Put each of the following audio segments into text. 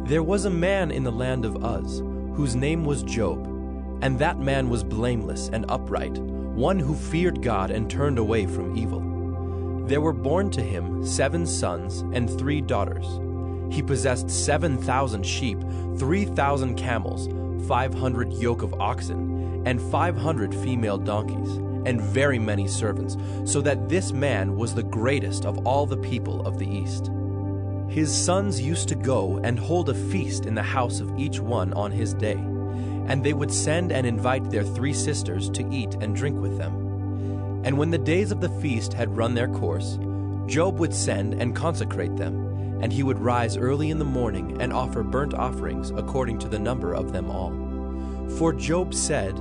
There was a man in the land of Uz, whose name was Job, and that man was blameless and upright, one who feared God and turned away from evil. There were born to him 7 sons and 3 daughters. He possessed 7,000 sheep, 3,000 camels, 500 yoke of oxen, and 500 female donkeys, and very many servants, so that this man was the greatest of all the people of the East. His sons used to go and hold a feast in the house of each one on his day, and they would send and invite their 3 sisters to eat and drink with them. And when the days of the feast had run their course, Job would send and consecrate them, and he would rise early in the morning and offer burnt offerings according to the number of them all. For Job said,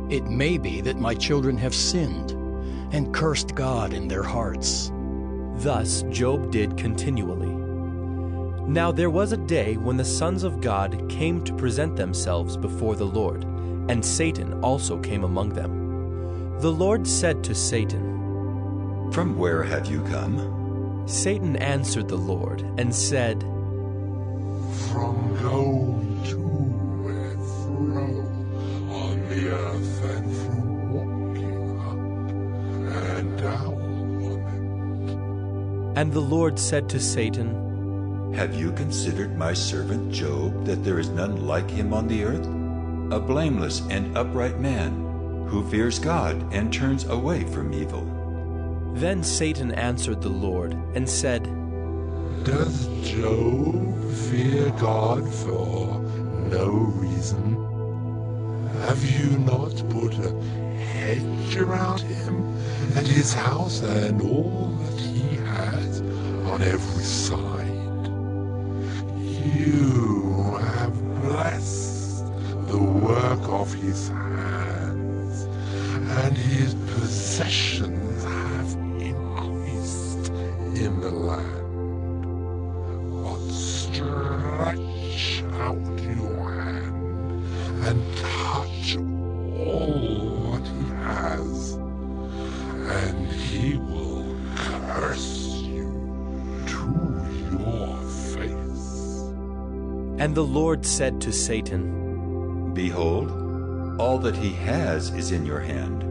"It may be that my children have sinned and cursed God in their hearts." Thus Job did continually. Now there was a day when the sons of God came to present themselves before the Lord, and Satan also came among them. The Lord said to Satan, "From where have you come?" Satan answered the Lord and said, "From going to and fro on the earth, and from walking up and down on it." And the Lord said to Satan, "Have you considered my servant Job, that there is none like him on the earth? A blameless and upright man, who fears God and turns away from evil." Then Satan answered the Lord and said, "Does Job fear God for no reason? Have you not put a hedge around him and his house and all that he has on every side? You have blessed the work of his hands, and his possessions have increased in the land. But stretch out your hand and touch all that he has, and he will curse you to your face." And the Lord said to Satan, "Behold, all that he has is in your hand.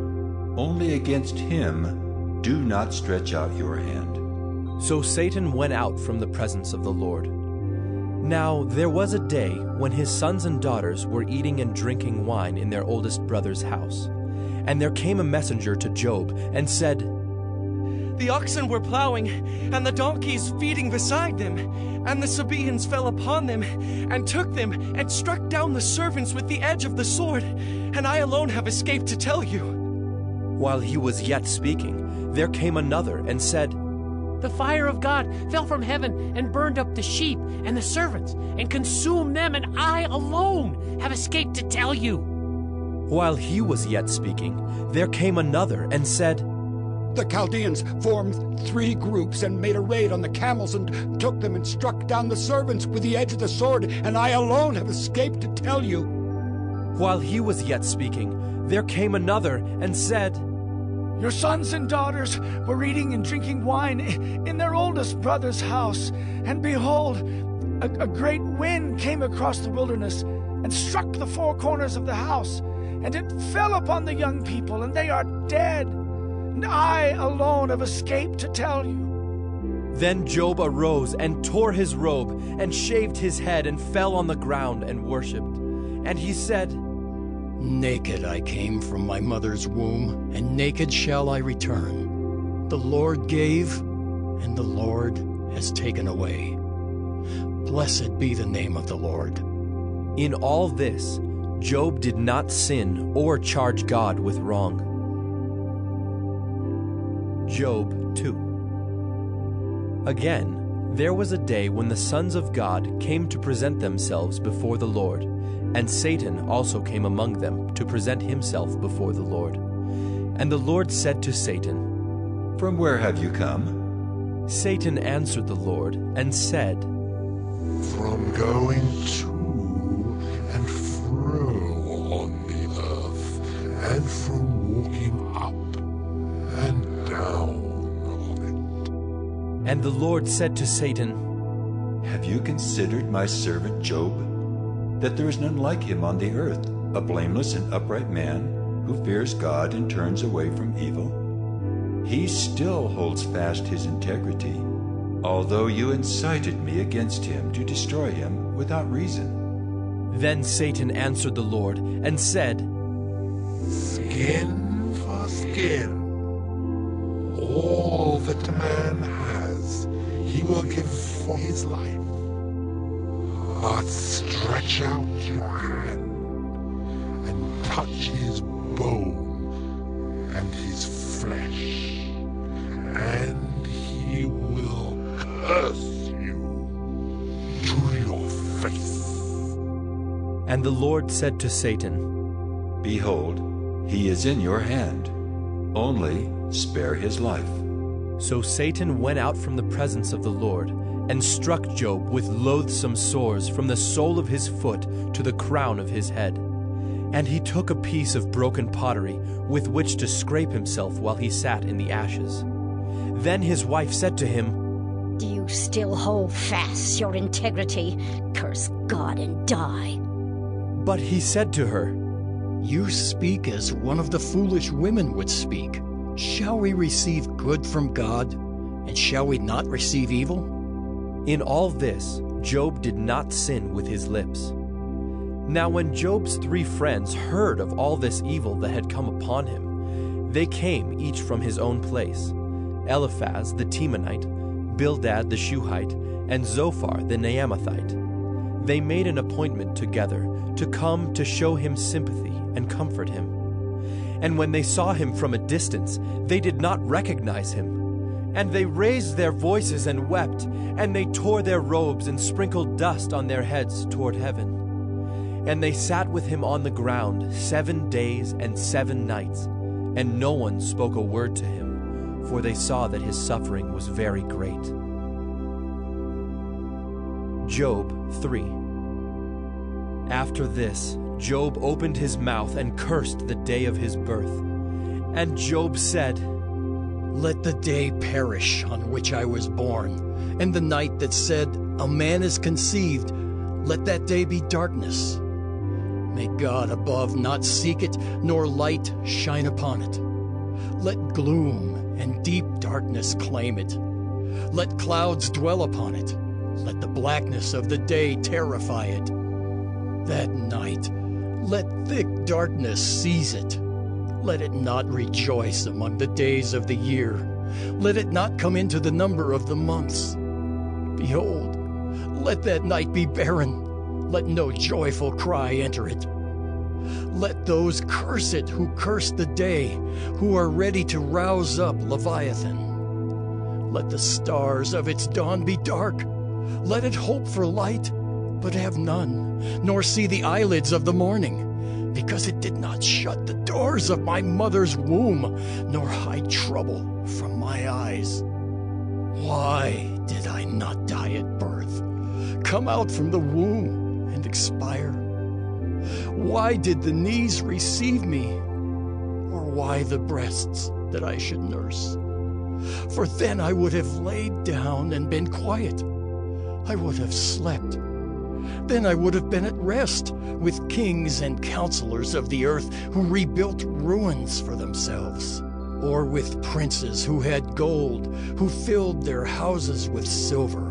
Only against him do not stretch out your hand." So Satan went out from the presence of the Lord. Now there was a day when his sons and daughters were eating and drinking wine in their oldest brother's house. And there came a messenger to Job and said, "The oxen were plowing, and the donkeys feeding beside them, and the Sabaeans fell upon them, and took them, and struck down the servants with the edge of the sword, and I alone have escaped to tell you." While he was yet speaking, there came another and said, "The fire of God fell from heaven and burned up the sheep and the servants, and consumed them, and I alone have escaped to tell you." While he was yet speaking, there came another and said, "The Chaldeans formed 3 groups and made a raid on the camels and took them and struck down the servants with the edge of the sword, and I alone have escaped to tell you." While he was yet speaking, there came another and said, "Your sons and daughters were eating and drinking wine in their oldest brother's house, and behold, a great wind came across the wilderness and struck the 4 corners of the house, and it fell upon the young people, and they are dead. And I alone have escaped to tell you." Then Job arose and tore his robe and shaved his head and fell on the ground and worshipped. And he said, "Naked I came from my mother's womb, and naked shall I return. The Lord gave, and the Lord has taken away. Blessed be the name of the Lord." In all this, Job did not sin or charge God with wrong. Job 2. Again, there was a day when the sons of God came to present themselves before the Lord, and Satan also came among them to present himself before the Lord. And the Lord said to Satan, "From where have you come?" Satan answered the Lord and said, "From going to and fro on the earth, and from walking up and down on it." And the Lord said to Satan, have you considered my servant Job, that there is none like him on the earth, a blameless and upright man, who fears God and turns away from evil? He still holds fast his integrity, although you incited me against him to destroy him without reason. Then Satan answered the Lord and said, Skin for skin. All that a man has, he will give for his life. But stretch out your hand and touch his bone and his flesh, and he will curse you to your face. And the Lord said to Satan, Behold, he is in your hand. Only spare his life. So Satan went out from the presence of the Lord and struck Job with loathsome sores from the sole of his foot to the crown of his head. And he took a piece of broken pottery with which to scrape himself while he sat in the ashes. Then his wife said to him, Do you still hold fast your integrity? Curse God and die. But he said to her, You speak as one of the foolish women would speak. Shall we receive good from God, and shall we not receive evil? In all this, Job did not sin with his lips. Now when Job's 3 friends heard of all this evil that had come upon him, they came each from his own place, Eliphaz the Temanite, Bildad the Shuhite, and Zophar the Naamathite. They made an appointment together to come to show him sympathy and comfort him. And when they saw him from a distance, they did not recognize him. And they raised their voices and wept, and they tore their robes and sprinkled dust on their heads toward heaven. And they sat with him on the ground 7 days and 7 nights, and no one spoke a word to him, for they saw that his suffering was very great. Job 3. After this, Job opened his mouth and cursed the day of his birth. And Job said, Let the day perish on which I was born, and the night that said, A man is conceived, let that day be darkness. May God above not seek it, nor light shine upon it. Let gloom and deep darkness claim it. Let clouds dwell upon it. Let the blackness of the day terrify it. That night, let thick darkness seize it. Let it not rejoice among the days of the year. Let it not come into the number of the months. Behold, let that night be barren. Let no joyful cry enter it. Let those curse it who curse the day, who are ready to rouse up Leviathan. Let the stars of its dawn be dark. Let it hope for light, but have none, nor see the eyelids of the morning, because it did not shut the doors of my mother's womb, nor hide trouble from my eyes. Why did I not die at birth, come out from the womb and expire? Why did the knees receive me, or why the breasts that I should nurse? For then I would have laid down and been quiet. I would have slept. Then I would have been at rest with kings and counselors of the earth who rebuilt ruins for themselves, or with princes who had gold, who filled their houses with silver.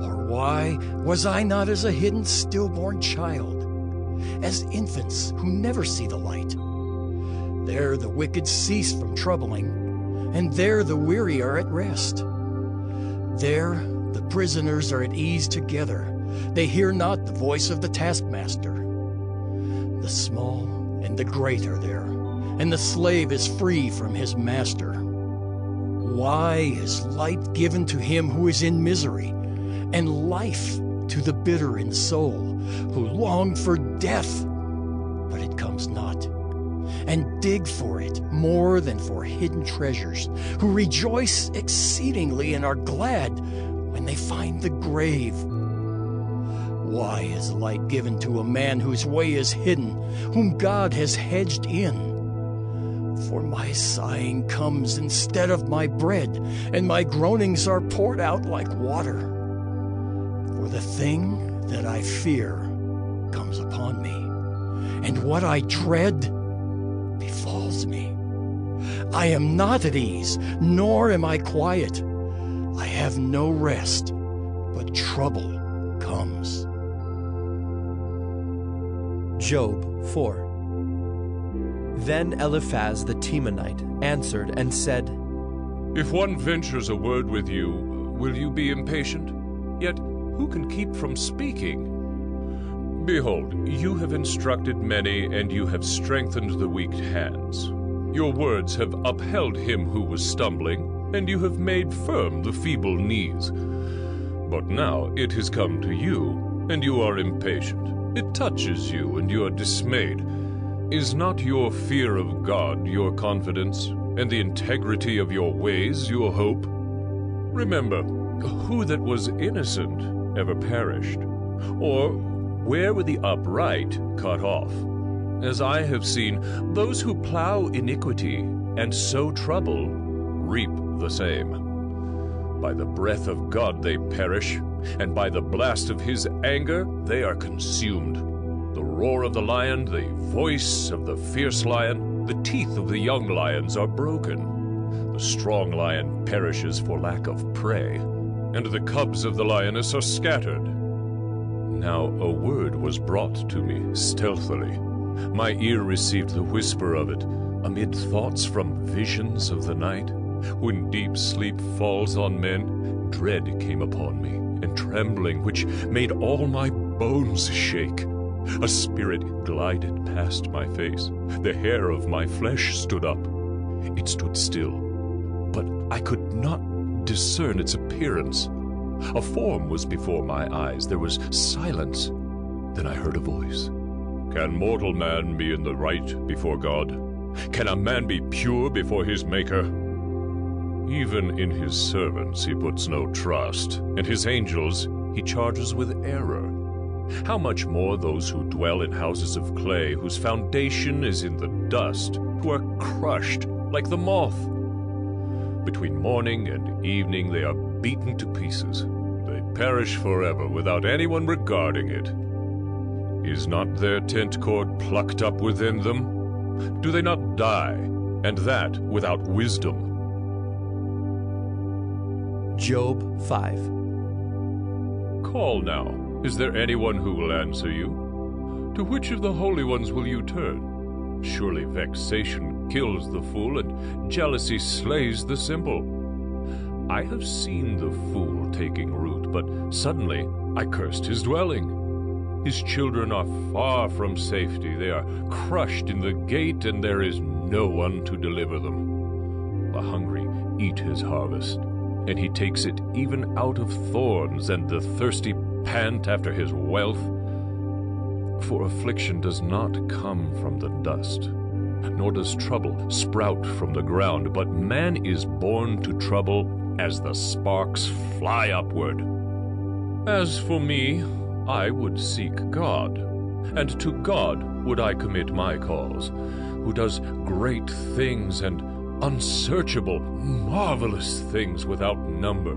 Or why was I not as a hidden stillborn child, as infants who never see the light? There the wicked cease from troubling, and there the weary are at rest. There the prisoners are at ease together. They hear not the voice of the taskmaster. The small and the great are there, and the slave is free from his master. Why is light given to him who is in misery, and life to the bitter in soul, who long for death, but it comes not, and dig for it more than for hidden treasures, who rejoice exceedingly and are glad when they find the grave? Why is light given to a man whose way is hidden, whom God has hedged in? For my sighing comes instead of my bread, and my groanings are poured out like water. For the thing that I fear comes upon me, and what I dread befalls me. I am not at ease, nor am I quiet. I have no rest, but trouble comes. Job 4. Then Eliphaz the Temanite answered and said, If one ventures a word with you, will you be impatient? Yet who can keep from speaking? Behold, you have instructed many, and you have strengthened the weak hands. Your words have upheld him who was stumbling, and you have made firm the feeble knees. But now it has come to you, and you are impatient. It touches you, and you are dismayed. Is not your fear of God your confidence, and the integrity of your ways your hope? Remember, who that was innocent ever perished? Or where were the upright cut off? As I have seen, those who plow iniquity and sow trouble reap the same. By the breath of God they perish, and by the blast of his anger they are consumed. The roar of the lion, the voice of the fierce lion, the teeth of the young lions are broken. The strong lion perishes for lack of prey, and the cubs of the lioness are scattered. Now a word was brought to me stealthily. My ear received the whisper of it, amid thoughts from visions of the night. When deep sleep falls on men, dread came upon me, and trembling which made all my bones shake. A spirit glided past my face. The hair of my flesh stood up. It stood still, but I could not discern its appearance. A form was before my eyes. There was silence. Then I heard a voice. Can mortal man be in the right before God? Can a man be pure before his Maker? Even in his servants he puts no trust, and his angels he charges with error. How much more those who dwell in houses of clay, whose foundation is in the dust, who are crushed like the moth. Between morning and evening they are beaten to pieces. They perish forever without anyone regarding it. Is not their tent cord plucked up within them? Do they not die, and that without wisdom? Job 5. Call now. Is there anyone who will answer you? To which of the holy ones will you turn? Surely vexation kills the fool, and jealousy slays the simple. I have seen the fool taking root, but suddenly I cursed his dwelling. His children are far from safety. They are crushed in the gate, and there is no one to deliver them. The hungry eat his harvest, and he takes it even out of thorns, and the thirsty pant after his wealth. For affliction does not come from the dust, nor does trouble sprout from the ground, but man is born to trouble as the sparks fly upward. As for me, I would seek God, and to God would I commit my cause, who does great things and unsearchable, marvelous things without number.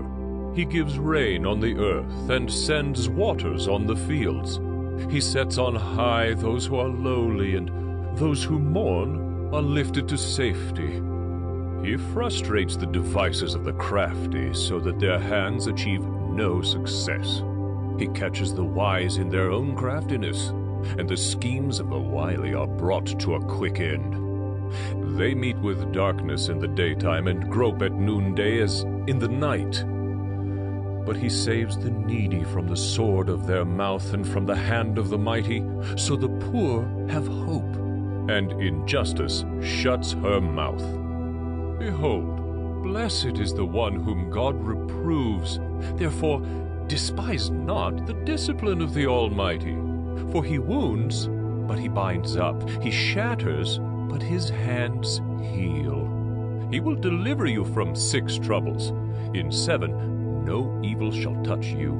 He gives rain on the earth and sends waters on the fields. He sets on high those who are lowly, and those who mourn are lifted to safety. He frustrates the devices of the crafty so that their hands achieve no success. He catches the wise in their own craftiness, and the schemes of the wily are brought to a quick end. They meet with darkness in the daytime and grope at noonday as in the night. But he saves the needy from the sword of their mouth and from the hand of the mighty, so the poor have hope, and injustice shuts her mouth. Behold, blessed is the one whom God reproves. Therefore, despise not the discipline of the Almighty. For he wounds, but he binds up. He shatters, but his hands heal. He will deliver you from 6 troubles. In 7, no evil shall touch you.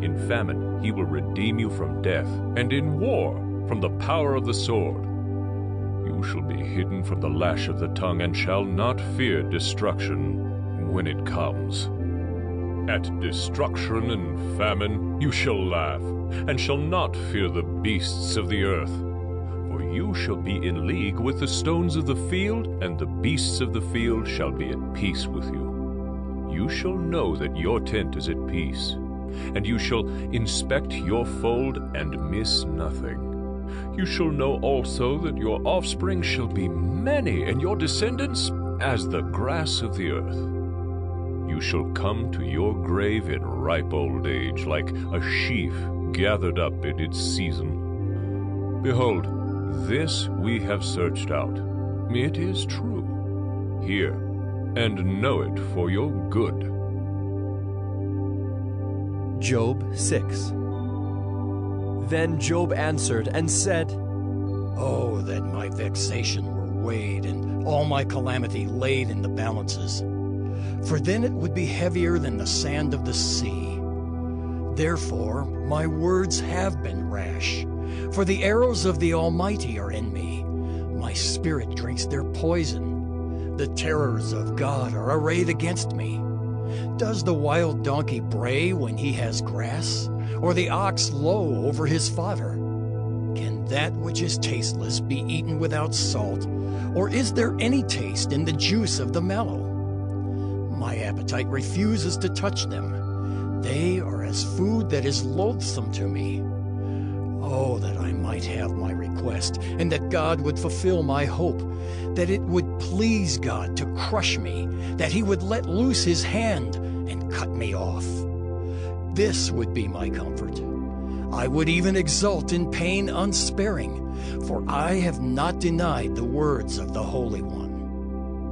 In famine he will redeem you from death, and in war from the power of the sword. You shall be hidden from the lash of the tongue, and shall not fear destruction when it comes. At destruction and famine you shall laugh, and shall not fear the beasts of the earth. For you shall be in league with the stones of the field, and the beasts of the field shall be at peace with you. You shall know that your tent is at peace, and you shall inspect your fold and miss nothing. You shall know also that your offspring shall be many, and your descendants as the grass of the earth. You shall come to your grave in ripe old age, like a sheaf gathered up in its season. Behold, this we have searched out. It is true. Hear, and know it for your good. Job 6. Then Job answered and said, Oh, that my vexation were weighed, and all my calamity laid in the balances. For then it would be heavier than the sand of the sea. Therefore my words have been rash, for the arrows of the Almighty are in me. My spirit drinks their poison. The terrors of God are arrayed against me. Does the wild donkey bray when he has grass, or the ox low over his fodder? Can that which is tasteless be eaten without salt, or is there any taste in the juice of the mellow? My appetite refuses to touch them. They are as food that is loathsome to me. Oh, that I might have my request, and that God would fulfill my hope, that it would please God to crush me, that he would let loose his hand and cut me off. This would be my comfort. I would even exult in pain unsparing, for I have not denied the words of the Holy One.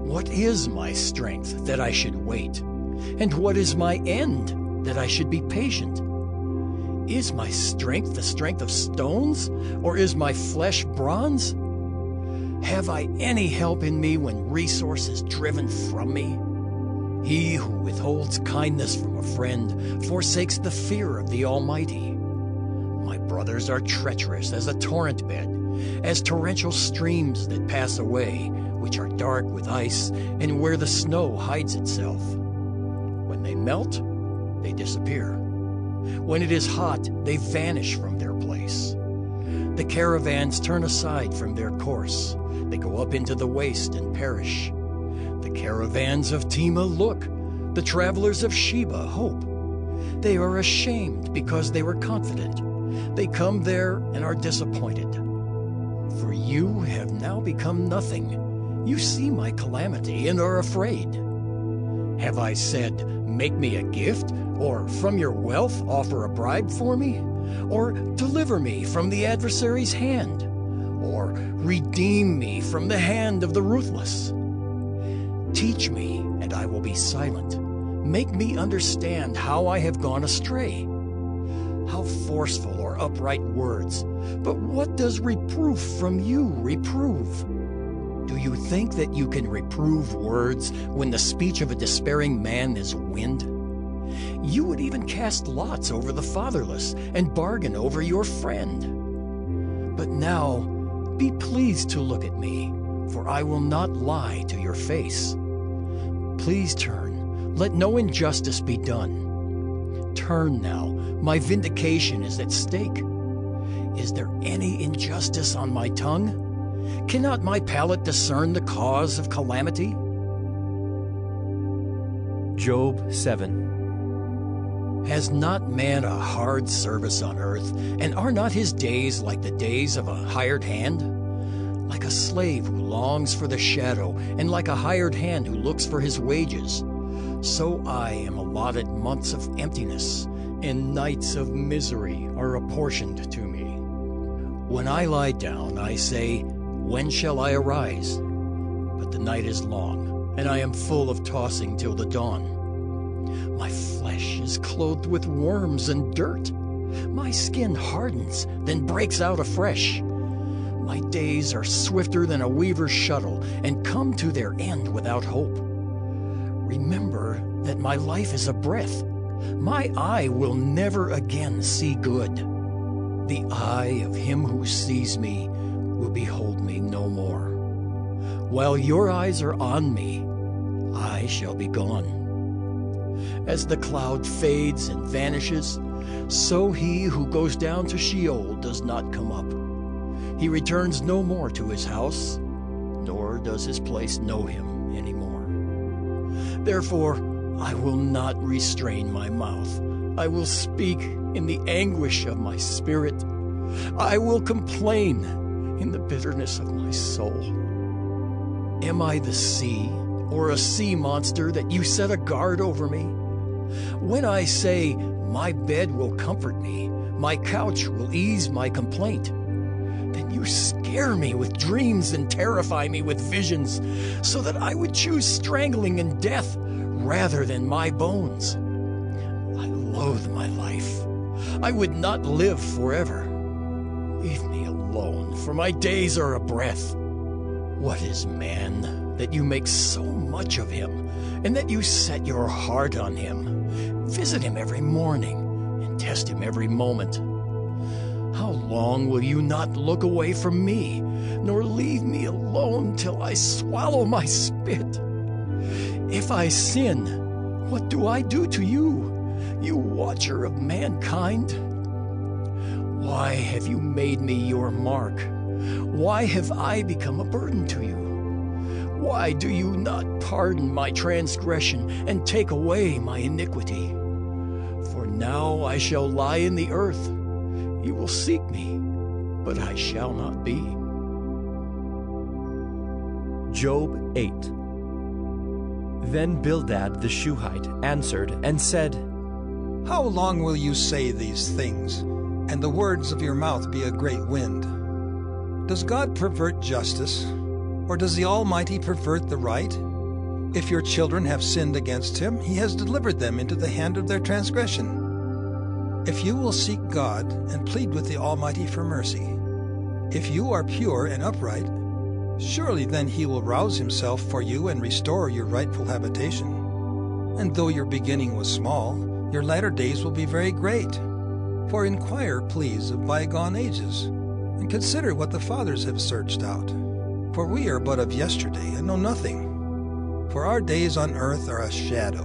What is my strength that I should wait? And what is my end that I should be patient? Is my strength the strength of stones, or is my flesh bronze? Have I any help in me when resource is driven from me? He who withholds kindness from a friend forsakes the fear of the Almighty. My brothers are treacherous as a torrent bed, as torrential streams that pass away, which are dark with ice, and where the snow hides itself. When they melt, they disappear. When it is hot, they vanish from their place. The caravans turn aside from their course. They go up into the waste and perish. The caravans of Tema look. The travelers of Sheba hope. They are ashamed because they were confident. They come there and are disappointed. For you have now become nothing. You see my calamity and are afraid. Have I said, make me a gift, or from your wealth offer a bribe for me? Or deliver me from the adversary's hand? Or redeem me from the hand of the ruthless? Teach me, and I will be silent. Make me understand how I have gone astray. How forceful are upright words, but what does reproof from you reprove? Do you think that you can reprove words when the speech of a despairing man is wind? You would even cast lots over the fatherless and bargain over your friend. But now, be pleased to look at me, for I will not lie to your face. Please turn, let no injustice be done. Turn now, my vindication is at stake. Is there any injustice on my tongue? Cannot my palate discern the cause of calamity? Job 7. Has not man a hard service on earth, and are not his days like the days of a hired hand? Like a slave who longs for the shadow, and like a hired hand who looks for his wages, so I am allotted months of emptiness, and nights of misery are apportioned to me. When I lie down, I say, when shall I arise? But the night is long, and I am full of tossing till the dawn. My flesh is clothed with worms and dirt. My skin hardens, then breaks out afresh. My days are swifter than a weaver's shuttle, and come to their end without hope. Remember that my life is a breath. My eye will never again see good. The eye of him who sees me will behold me no more. While your eyes are on me, I shall be gone. As the cloud fades and vanishes, so he who goes down to Sheol does not come up. He returns no more to his house, nor does his place know him anymore. Therefore, I will not restrain my mouth. I will speak in the anguish of my spirit. I will complain in the bitterness of my soul. Am I the sea, or a sea monster, that you set a guard over me? When I say, my bed will comfort me, my couch will ease my complaint, then you scare me with dreams and terrify me with visions, so that I would choose strangling and death rather than my bones. I loathe my life. I would not live forever. Leave me alone, for my days are a breath. What is man, that you make so much of him, and that you set your heart on him? Visit him every morning, and test him every moment. How long will you not look away from me, nor leave me alone till I swallow my spit? If I sin, what do I do to you, you watcher of mankind? Why have you made me your mark? Why have I become a burden to you? Why do you not pardon my transgression and take away my iniquity? For now I shall lie in the earth. You will seek me, but I shall not be. Job 8. Then Bildad the Shuhite answered and said, How long will you say these things, and the words of your mouth be a great wind? Does God pervert justice, or does the Almighty pervert the right? If your children have sinned against him, he has delivered them into the hand of their transgression. If you will seek God and plead with the Almighty for mercy, if you are pure and upright, surely then he will rouse himself for you and restore your rightful habitation. And though your beginning was small, your latter days will be very great. For inquire, please, of bygone ages, and consider what the fathers have searched out. For we are but of yesterday, and know nothing. For our days on earth are a shadow.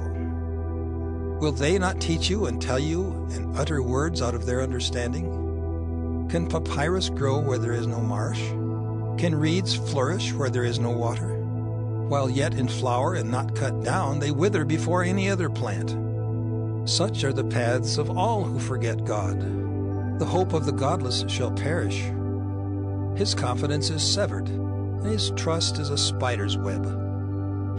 Will they not teach you and tell you and utter words out of their understanding? Can papyrus grow where there is no marsh? Can reeds flourish where there is no water? While yet in flower and not cut down, they wither before any other plant. Such are the paths of all who forget God. The hope of the godless shall perish. His confidence is severed, and his trust is a spider's web.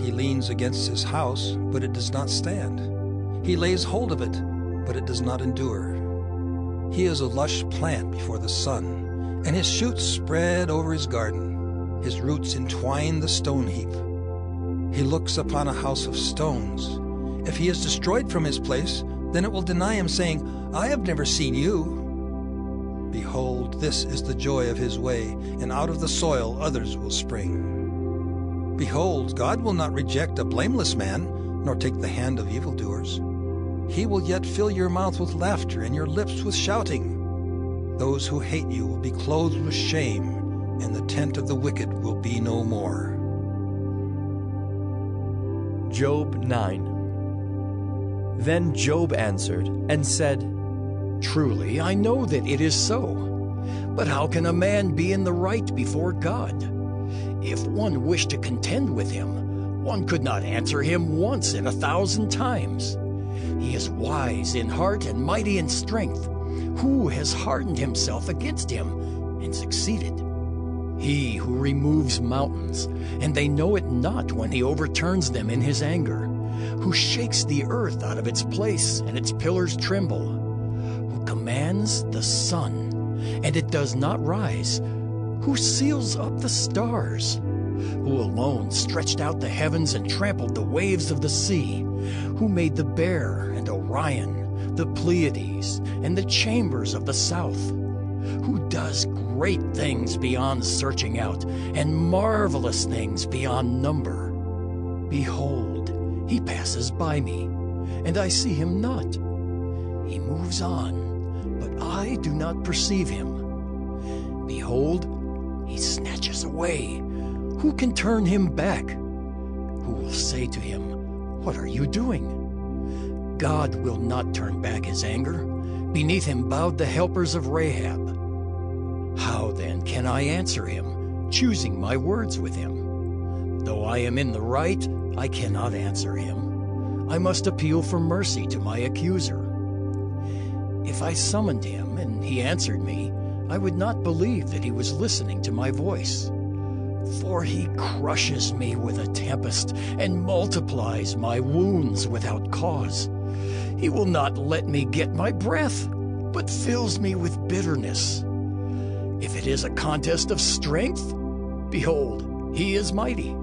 He leans against his house, but it does not stand. He lays hold of it, but it does not endure. He is a lush plant before the sun, and his shoots spread over his garden. His roots entwine the stone heap. He looks upon a house of stones. If he is destroyed from his place, then it will deny him, saying, I have never seen you. Behold, this is the joy of his way, and out of the soil others will spring. Behold, God will not reject a blameless man, nor take the hand of evildoers. He will yet fill your mouth with laughter and your lips with shouting. Those who hate you will be clothed with shame, and the tent of the wicked will be no more. Job 9. Then Job answered and said, Truly, I know that it is so. But how can a man be in the right before God? If one wished to contend with him, one could not answer him once in 1,000 times. He is wise in heart and mighty in strength. Who has hardened himself against him and succeeded? He who removes mountains, and they know it not when he overturns them in his anger. Who shakes the earth out of its place, and its pillars tremble. Who commands the sun, and it does not rise. Who seals up the stars. Who alone stretched out the heavens and trampled the waves of the sea. Who made the Bear and Orion, the Pleiades, and the chambers of the south. Who does great things beyond searching out, and marvelous things beyond number. Behold, he passes by me, and I see him not. He moves on, but I do not perceive him. Behold, he snatches away. Who can turn him back? Who will say to him, What are you doing? God will not turn back his anger. Beneath him bowed the helpers of Rahab. How then can I answer him, choosing my words with him? Though I am in the right, I cannot answer him. I must appeal for mercy to my accuser. If I summoned him and he answered me, I would not believe that he was listening to my voice. For he crushes me with a tempest and multiplies my wounds without cause. He will not let me get my breath, but fills me with bitterness. If it is a contest of strength, behold, he is mighty.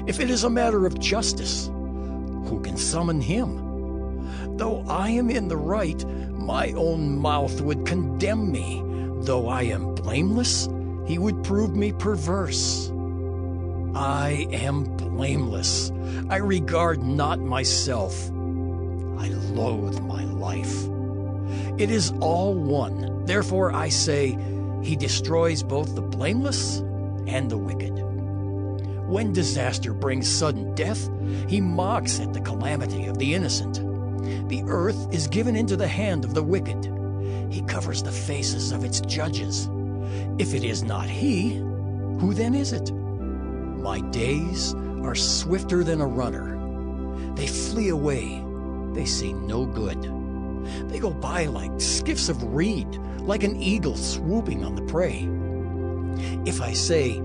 If it is a matter of justice, who can summon him? Though I am in the right, my own mouth would condemn me. Though I am blameless, he would prove me perverse. I am blameless. I regard not myself. I loathe my life. It is all one. Therefore I say, he destroys both the blameless and the wicked. When disaster brings sudden death, he mocks at the calamity of the innocent. The earth is given into the hand of the wicked. He covers the faces of its judges. If it is not he, who then is it? My days are swifter than a runner. They flee away. They see no good. They go by like skiffs of reed, like an eagle swooping on the prey. If I say,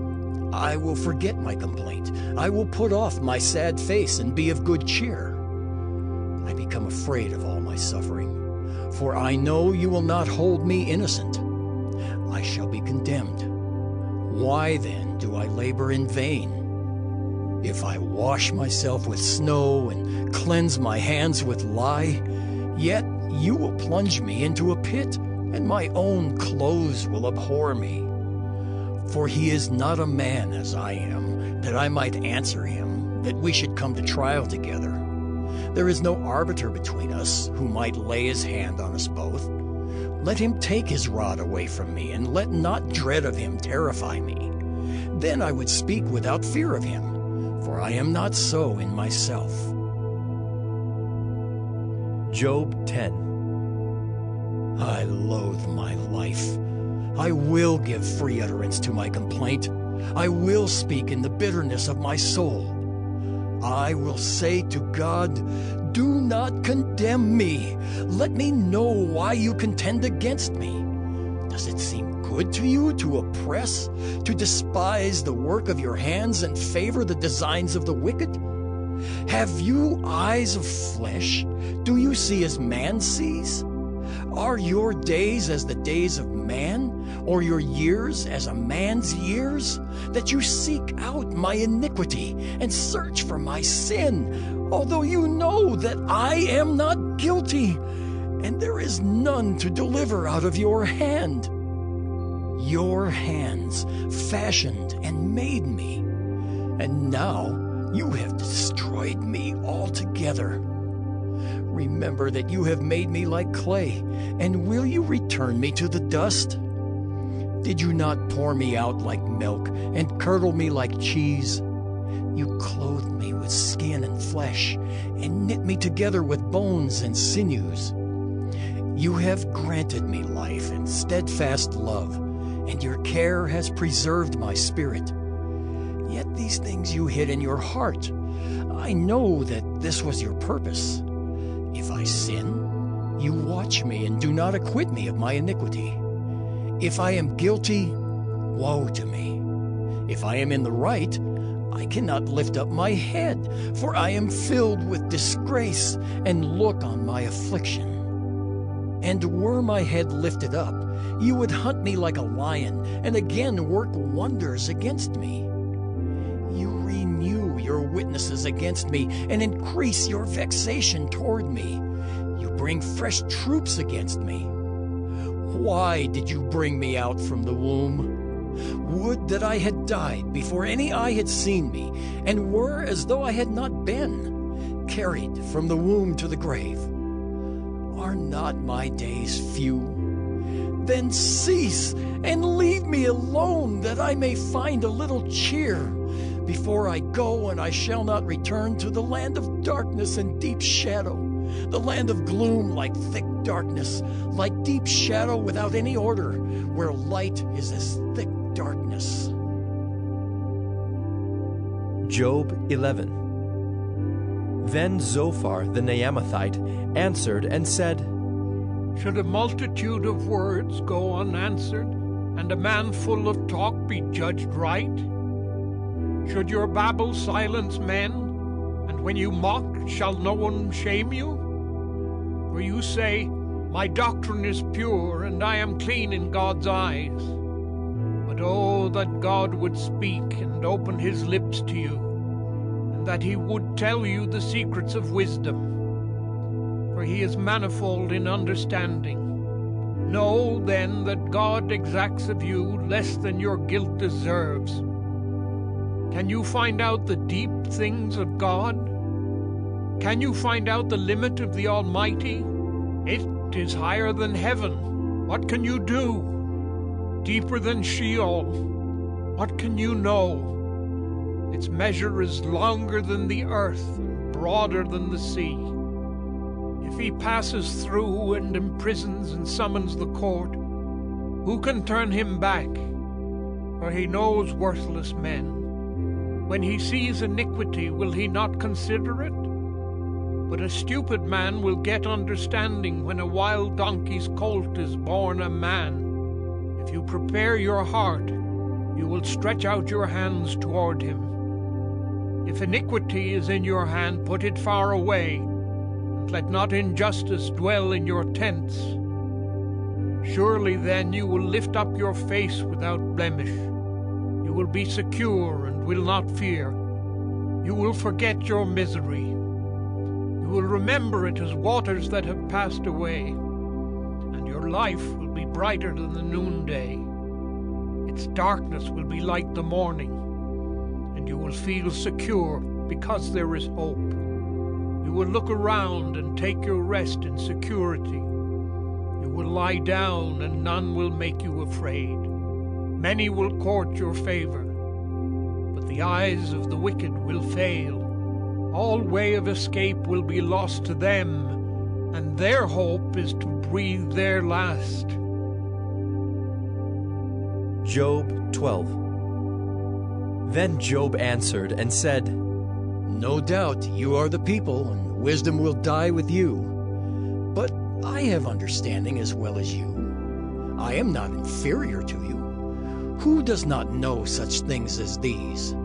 I will forget my complaint, I will put off my sad face and be of good cheer, I become afraid of all my suffering, for I know you will not hold me innocent. I shall be condemned. Why then do I labor in vain? If I wash myself with snow and cleanse my hands with lye, yet you will plunge me into a pit, and my own clothes will abhor me. For he is not a man as I am, that I might answer him, that we should come to trial together. There is no arbiter between us who might lay his hand on us both. Let him take his rod away from me, and let not dread of him terrify me. Then I would speak without fear of him, for I am not so in myself. Job 10. I loathe my life. I will give free utterance to my complaint. I will speak in the bitterness of my soul. I will say to God, do not condemn me. Let me know why you contend against me. Does it seem good to you to oppress, to despise the work of your hands and favor the designs of the wicked? Have you eyes of flesh? Do you see as man sees? Are your days as the days of man, or your years as a man's years? That you seek out my iniquity and search for my sin, although you know that I am not guilty, and there is none to deliver out of your hand. Your hands fashioned and made me, and now you have destroyed me altogether. Remember that you have made me like clay, and will you return me to the dust? Did you not pour me out like milk and curdle me like cheese? You clothed me with skin and flesh, and knit me together with bones and sinews. You have granted me life and steadfast love, and your care has preserved my spirit. Yet these things you hid in your heart. I know that this was your purpose. If I sin, you watch me and do not acquit me of my iniquity. If I am guilty, woe to me. If I am in the right, I cannot lift up my head, for I am filled with disgrace and look on my affliction. And were my head lifted up, you would hunt me like a lion, and again work wonders against me. You renew your witnesses against me, and increase your vexation toward me. You bring fresh troops against me. Why did you bring me out from the womb? Would that I had died before any eye had seen me, and were as though I had not been, carried from the womb to the grave. Are not my days few? Then cease and leave me alone, that I may find a little cheer. Before I go, and I shall not return to the land of darkness and deep shadow, The land of gloom like thick darkness, like deep shadow without any order, where light is as thick darkness. Job 11. Then Zophar the Naamathite answered and said, Should a multitude of words go unanswered, and a man full of talk be judged right? Should your babble silence men, and when you mock, shall no one shame you? For you say, My doctrine is pure, and I am clean in God's eyes. But oh, that God would speak and open his lips to you, and that he would tell you the secrets of wisdom. For he is manifold in understanding. Know, then, that God exacts of you less than your guilt deserves. Can you find out the deep things of God? Can you find out the limit of the Almighty? It is higher than heaven. What can you do? Deeper than Sheol. What can you know? Its measure is longer than the earth, and broader than the sea. If he passes through and imprisons and summons the court, who can turn him back? For he knows worthless men. When he sees iniquity, will he not consider it? But a stupid man will get understanding when a wild donkey's colt is born a man. If you prepare your heart, you will stretch out your hands toward him. If iniquity is in your hand, put it far away, and let not injustice dwell in your tents. Surely then you will lift up your face without blemish. You will be secure and will not fear. You will forget your misery. You will remember it as waters that have passed away, and your life will be brighter than the noonday. Its darkness will be like the morning, and you will feel secure because there is hope. You will look around and take your rest in security. You will lie down and none will make you afraid. Many will court your favor, but the eyes of the wicked will fail. All way of escape will be lost to them, and their hope is to breathe their last. Job 12. Then Job answered and said, No doubt you are the people, and wisdom will die with you. But I have understanding as well as you. I am not inferior to you. Who does not know such things as these?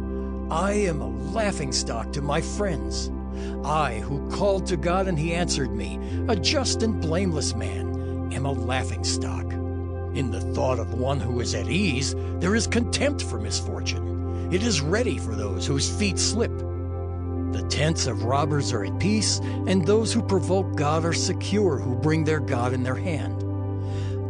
I am a laughingstock to my friends. I, who called to God and he answered me, a just and blameless man, am a laughingstock. In the thought of one who is at ease, there is contempt for misfortune. It is ready for those whose feet slip. The tents of robbers are at peace, and those who provoke God are secure, who bring their God in their hand.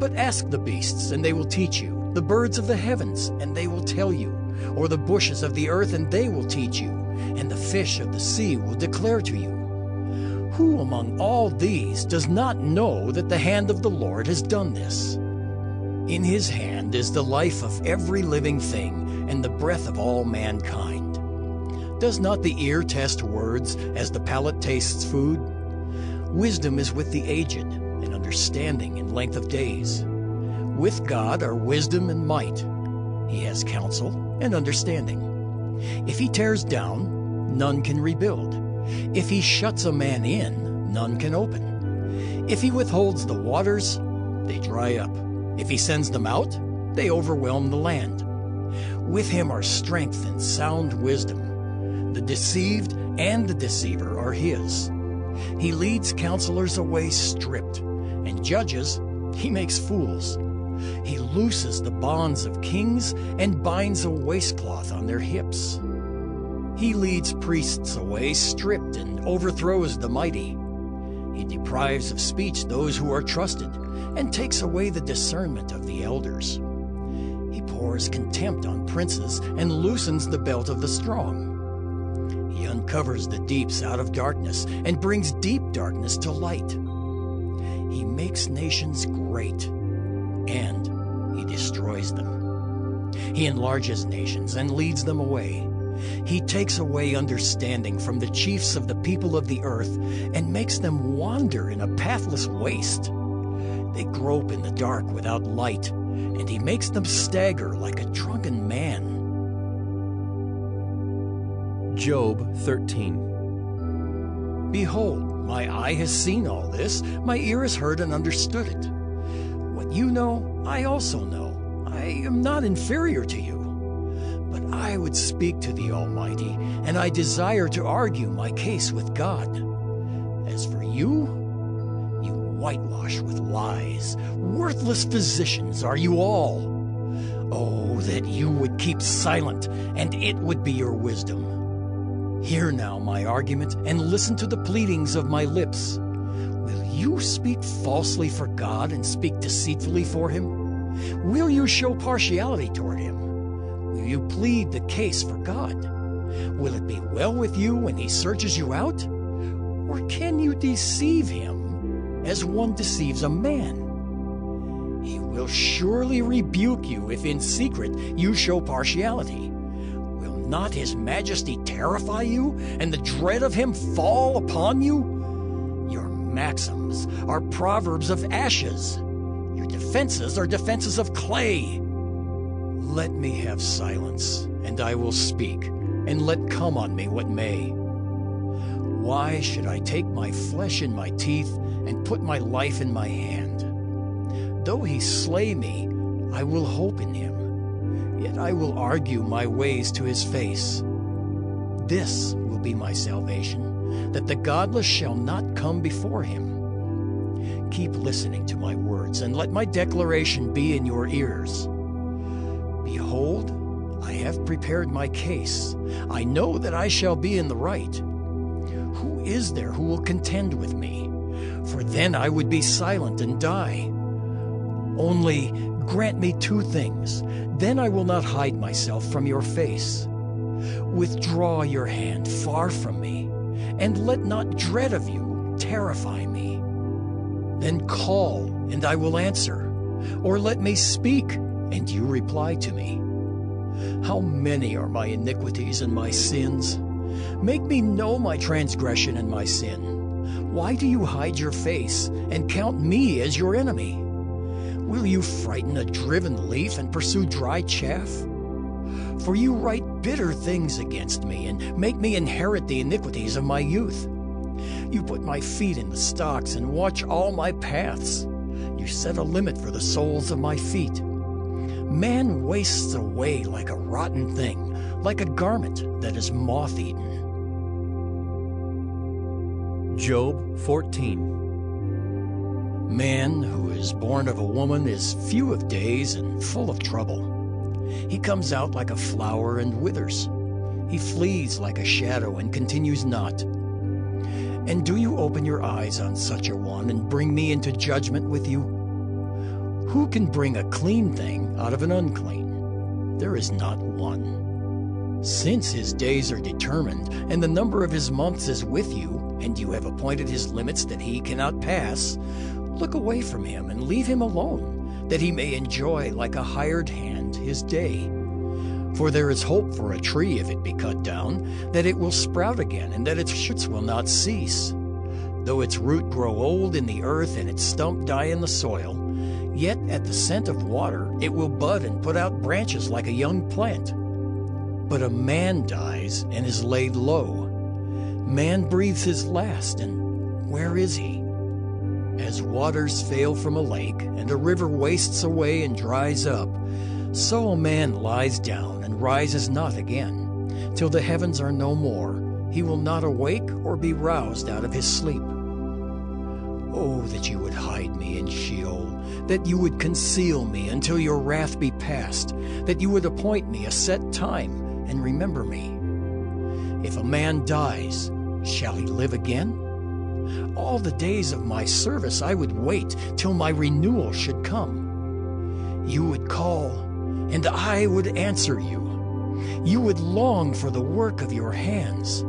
But ask the beasts, and they will teach you, the birds of the heavens, and they will tell you, or the bushes of the earth, and they will teach you, and the fish of the sea will declare to you. Who among all these does not know that the hand of the Lord has done this? In his hand is the life of every living thing, and the breath of all mankind. Does not the ear test words as the palate tastes food? Wisdom is with the aged, and understanding in length of days. With God are wisdom and might. He has counsel and understanding. If he tears down, none can rebuild. If he shuts a man in, none can open. If he withholds the waters, they dry up. If he sends them out, they overwhelm the land. With him are strength and sound wisdom. The deceived and the deceiver are his. He leads counselors away stripped, and judges he makes fools. He looses the bonds of kings and binds a waistcloth on their hips. He leads priests away stripped and overthrows the mighty. He deprives of speech those who are trusted and takes away the discernment of the elders. He pours contempt on princes and loosens the belt of the strong. He uncovers the deeps out of darkness and brings deep darkness to light. He makes nations great, and he destroys them. He enlarges nations and leads them away. He takes away understanding from the chiefs of the people of the earth and makes them wander in a pathless waste. They grope in the dark without light, and he makes them stagger like a drunken man. Job 13. Behold, my eye has seen all this, my ear has heard and understood it. What you know, I also know. I am not inferior to you. But I would speak to the Almighty, and I desire to argue my case with God. As for you, you whitewash with lies. Worthless physicians are you all. Oh, that you would keep silent, and it would be your wisdom. Hear now my argument, and listen to the pleadings of my lips. Will you speak falsely for God and speak deceitfully for him? Will you show partiality toward him? Will you plead the case for God? Will it be well with you when he searches you out? Or can you deceive him as one deceives a man? He will surely rebuke you if in secret you show partiality. Will not his majesty terrify you, and the dread of him fall upon you? Your maxims are proverbs of ashes. Your defenses are defenses of clay. Let me have silence, and I will speak, and let come on me what may. Why should I take my flesh in my teeth and put my life in my hand? Though he slay me, I will hope in him. Yet I will argue my ways to his face. This will be my salvation, that the godless shall not come before him. Keep listening to my words, and let my declaration be in your ears. Behold, I have prepared my case. I know that I shall be in the right. Who is there who will contend with me? For then I would be silent and die. Only grant me two things, then I will not hide myself from your face. Withdraw your hand far from me, and let not dread of you terrify me. Then call, and I will answer, or let me speak, and you reply to me. How many are my iniquities and my sins? Make me know my transgression and my sin. Why do you hide your face and count me as your enemy? Will you frighten a driven leaf and pursue dry chaff? For you write bitter things against me and make me inherit the iniquities of my youth. You put my feet in the stocks and watch all my paths. You set a limit for the soles of my feet. Man wastes away like a rotten thing, like a garment that is moth-eaten. Job 14. Man who is born of a woman is few of days and full of trouble. He comes out like a flower and withers. He flees like a shadow and continues not. And do you open your eyes on such a one and bring me into judgment with you? Who can bring a clean thing out of an unclean? There is not one. Since his days are determined, and the number of his months is with you, and you have appointed his limits that he cannot pass, look away from him and leave him alone, that he may enjoy like a hired hand his day. For there is hope for a tree if it be cut down, that it will sprout again, and that its shoots will not cease. Though its root grow old in the earth and its stump die in the soil, yet at the scent of water it will bud and put out branches like a young plant. But a man dies and is laid low. Man breathes his last, and where is he? As waters fail from a lake, and a river wastes away and dries up, so a man lies down and rises not again. Till the heavens are no more, he will not awake or be roused out of his sleep. Oh, that you would hide me in Sheol, that you would conceal me until your wrath be past, that you would appoint me a set time and remember me. If a man dies, shall he live again? All the days of my service I would wait till my renewal should come. You would call, and I would answer you. You would long for the work of your hands,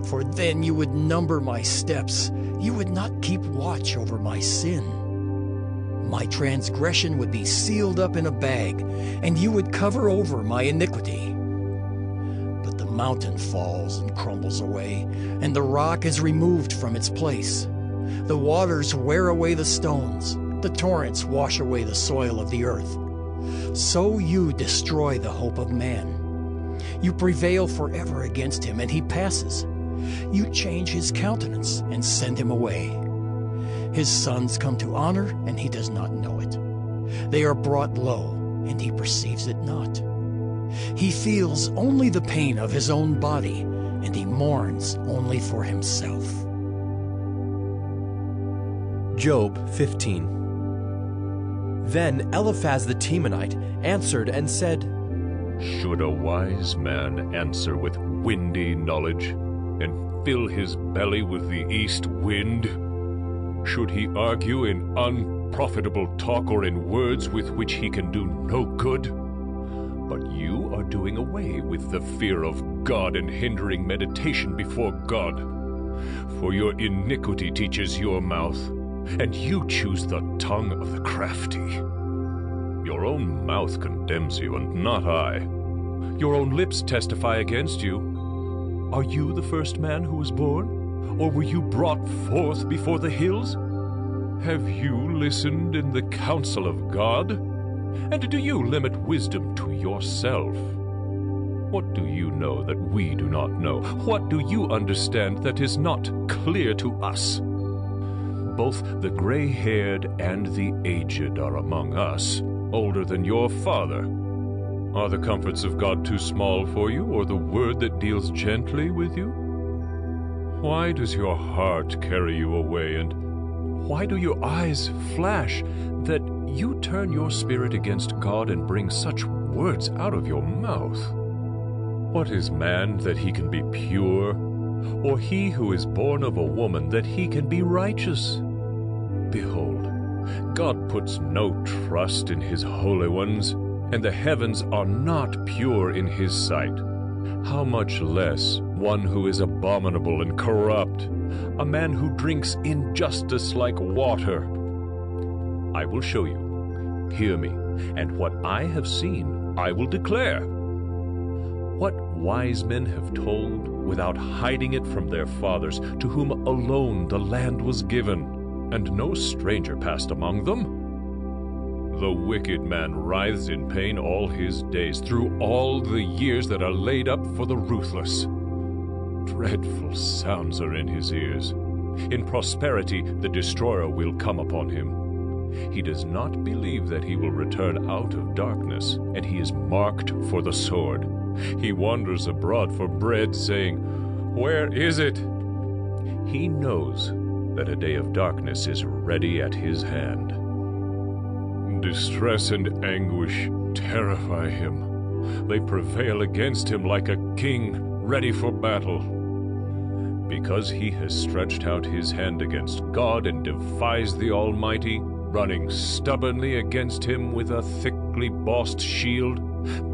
for then you would number my steps. You would not keep watch over my sin. My transgression would be sealed up in a bag, and you would cover over my iniquity. But the mountain falls and crumbles away, and the rock is removed from its place. The waters wear away the stones, the torrents wash away the soil of the earth. So you destroy the hope of man. You prevail forever against him, and he passes. You change his countenance and send him away. His sons come to honor, and he does not know it. They are brought low, and he perceives it not. He feels only the pain of his own body, and he mourns only for himself. Job 15. Then Eliphaz the Temanite answered and said, Should a wise man answer with windy knowledge, and fill his belly with the east wind? Should he argue in unprofitable talk or in words with which he can do no good? But you are doing away with the fear of God and hindering meditation before God. For your iniquity teaches your mouth, and you choose the tongue of the crafty. Your own mouth condemns you, and not I. Your own lips testify against you. Are you the first man who was born? Or were you brought forth before the hills? Have you listened in the counsel of God? And do you limit wisdom to yourself? What do you know that we do not know? What do you understand that is not clear to us? Both the gray-haired and the aged are among us, older than your father. Are the comforts of God too small for you, or the word that deals gently with you? Why does your heart carry you away, and why do your eyes flash, that you turn your spirit against God and bring such words out of your mouth? What is man that he can be pure, or he who is born of a woman that he can be righteous? Behold, God puts no trust in his holy ones, and the heavens are not pure in his sight. How much less one who is abominable and corrupt, a man who drinks injustice like water? I will show you. Hear me, and what I have seen I will declare. What wise men have told without hiding it from their fathers, to whom alone the land was given, and no stranger passed among them? The wicked man writhes in pain all his days, through all the years that are laid up for the ruthless. Dreadful sounds are in his ears. In prosperity the destroyer will come upon him. He does not believe that he will return out of darkness, and he is marked for the sword. He wanders abroad for bread, saying, Where is it? He knows that a day of darkness is ready at his hand. Distress and anguish terrify him. They prevail against him like a king ready for battle. Because he has stretched out his hand against God and defies the Almighty, running stubbornly against him with a thickly bossed shield,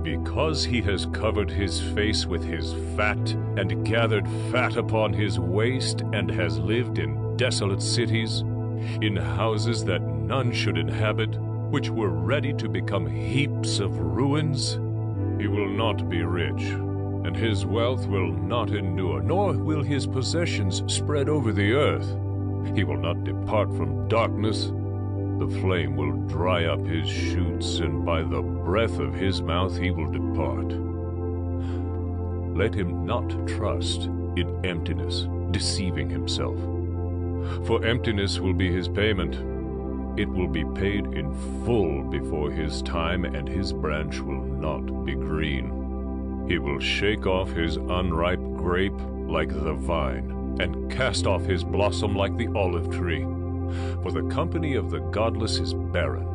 because he has covered his face with his fat and gathered fat upon his waist, and has lived in desolate cities, in houses that none should inhabit, which were ready to become heaps of ruins, he will not be rich, and his wealth will not endure, nor will his possessions spread over the earth. He will not depart from darkness. The flame will dry up his shoots, and by the breath of his mouth he will depart. Let him not trust in emptiness, deceiving himself. For emptiness will be his payment. It will be paid in full before his time, and his branch will not be green. He will shake off his unripe grape like the vine, and cast off his blossom like the olive tree. For the company of the godless is barren,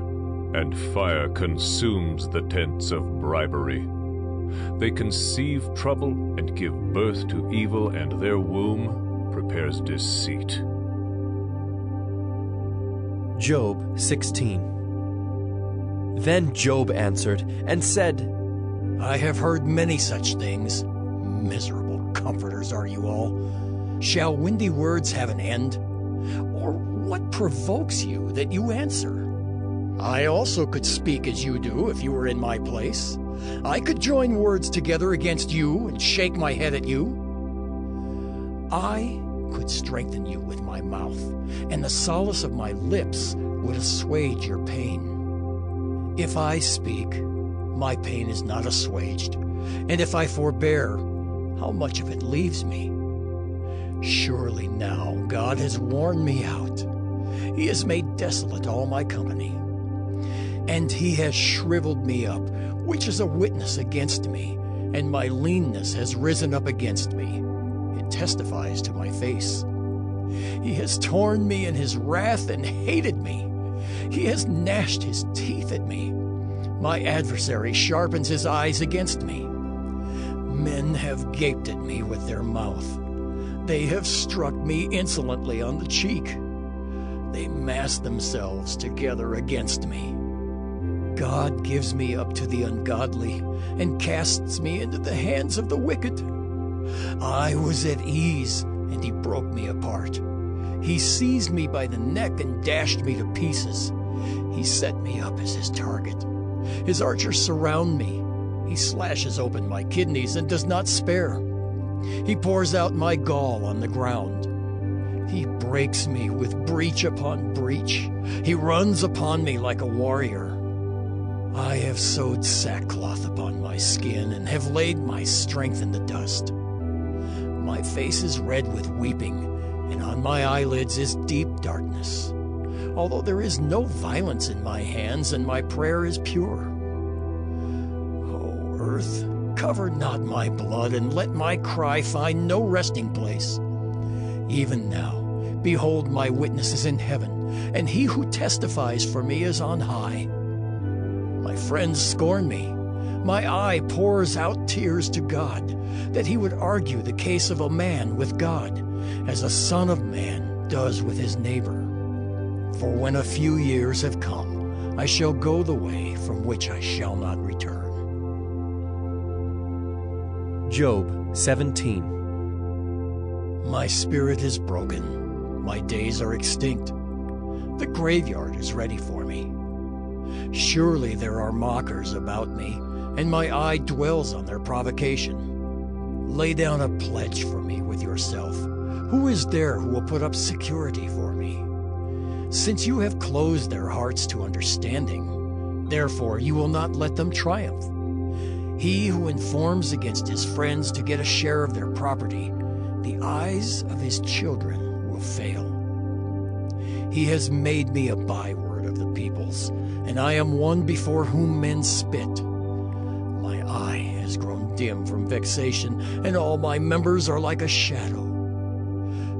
and fire consumes the tents of bribery. They conceive trouble and give birth to evil, and their womb prepares deceit. Job 16. Then Job answered and said, I have heard many such things. Miserable comforters are you all. Shall windy words have an end? Or what provokes you that you answer? I also could speak as you do if you were in my place. I could join words together against you and shake my head at you. I could strengthen you with my mouth, and the solace of my lips would assuage your pain. If I speak, my pain is not assuaged, and if I forbear, how much of it leaves me? Surely now God has worn me out. He has made desolate all my company, and he has shriveled me up, which is a witness against me, and my leanness has risen up against me. It testifies to my face. He has torn me in his wrath and hated me. He has gnashed his teeth at me. My adversary sharpens his eyes against me. Men have gaped at me with their mouth. They have struck me insolently on the cheek. They mass themselves together against me. God gives me up to the ungodly and casts me into the hands of the wicked. I was at ease, and he broke me apart. He seized me by the neck and dashed me to pieces. He set me up as his target. His archers surround me. He slashes open my kidneys and does not spare. He pours out my gall on the ground. He breaks me with breach upon breach. He runs upon me like a warrior. I have sewed sackcloth upon my skin and have laid my strength in the dust. My face is red with weeping, and on my eyelids is deep darkness, although there is no violence in my hands, and my prayer is pure. O earth, cover not my blood, and let my cry find no resting place. Even now, behold, my witness is in heaven, and he who testifies for me is on high. My friends scorn me. My eye pours out tears to God, that he would argue the case of a man with God, as a son of man does with his neighbor. For when a few years have come, I shall go the way from which I shall not return. Job 17. My spirit is broken. My days are extinct. The graveyard is ready for me. Surely there are mockers about me, and my eye dwells on their provocation. Lay down a pledge for me with yourself. Who is there who will put up security for me? Since you have closed their hearts to understanding, therefore you will not let them triumph. He who informs against his friends to get a share of their property, the eyes of his children will fail. He has made me a byword of the peoples, and I am one before whom men spit. My eye has grown dim from vexation, and all my members are like a shadow.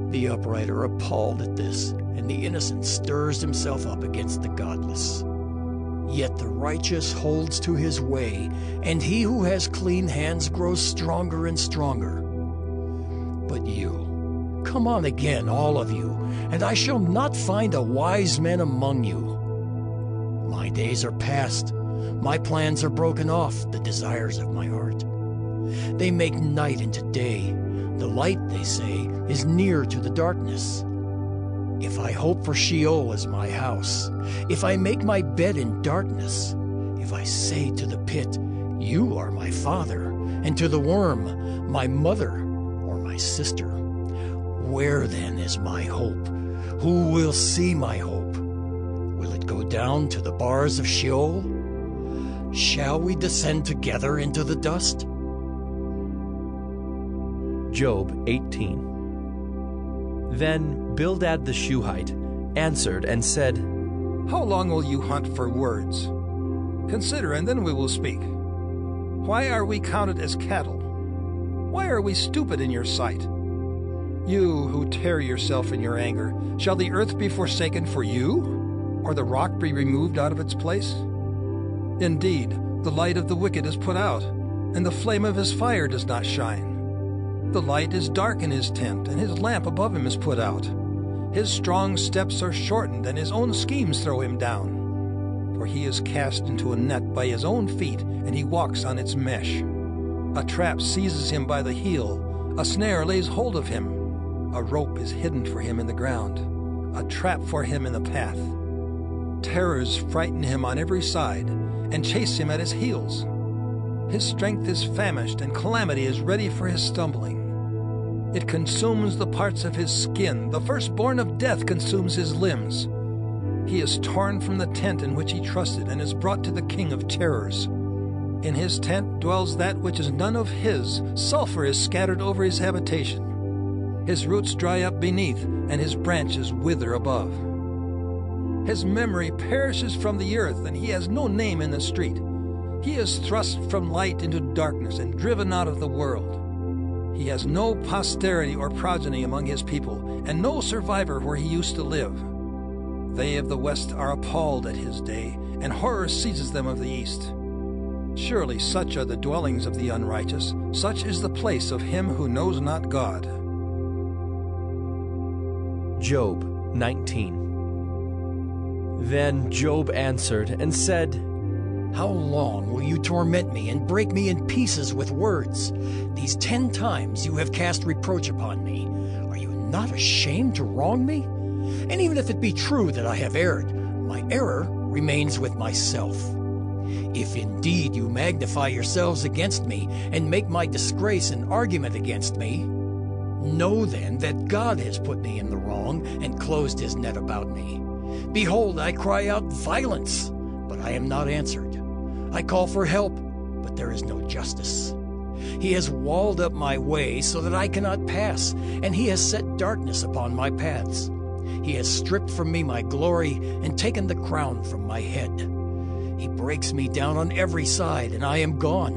The upright are appalled at this, and the innocent stirs himself up against the godless. Yet the righteous holds to his way, and he who has clean hands grows stronger and stronger. But you, come on again, all of you, and I shall not find a wise man among you. My days are past. My plans are broken off, the desires of my heart. They make night into day. The light, they say, is near to the darkness. If I hope for Sheol as my house, if I make my bed in darkness, if I say to the pit, you are my father, and to the worm, my mother or my sister, where then is my hope? Who will see my hope? Will it go down to the bars of Sheol? Shall we descend together into the dust? Job 18. Then Bildad the Shuhite answered and said, How long will you hunt for words? Consider, and then we will speak. Why are we counted as cattle? Why are we stupid in your sight? You who tear yourself in your anger, shall the earth be forsaken for you? Or the rock be removed out of its place? Indeed, the light of the wicked is put out, and the flame of his fire does not shine. The light is dark in his tent, and his lamp above him is put out. His strong steps are shortened, and his own schemes throw him down. For he is cast into a net by his own feet, and he walks on its mesh. A trap seizes him by the heel, a snare lays hold of him. A rope is hidden for him in the ground, a trap for him in the path. Terrors frighten him on every side, and chase him at his heels. His strength is famished, and calamity is ready for his stumbling. It consumes the parts of his skin. The firstborn of death consumes his limbs. He is torn from the tent in which he trusted, and is brought to the king of terrors. In his tent dwells that which is none of his. Sulfur is scattered over his habitation. His roots dry up beneath, and his branches wither above. His memory perishes from the earth, and he has no name in the street. He is thrust from light into darkness and driven out of the world. He has no posterity or progeny among his people, and no survivor where he used to live. They of the west are appalled at his day, and horror seizes them of the east. Surely such are the dwellings of the unrighteous, such is the place of him who knows not God. Job 19. Then Job answered and said, How long will you torment me and break me in pieces with words? These 10 times you have cast reproach upon me. Are you not ashamed to wrong me? And even if it be true that I have erred, my error remains with myself. If indeed you magnify yourselves against me and make my disgrace an argument against me, know then that God has put me in the wrong and closed his net about me. Behold, I cry out violence, but I am not answered. I call for help, but there is no justice. He has walled up my way so that I cannot pass, and he has set darkness upon my paths. He has stripped from me my glory and taken the crown from my head. He breaks me down on every side, and I am gone,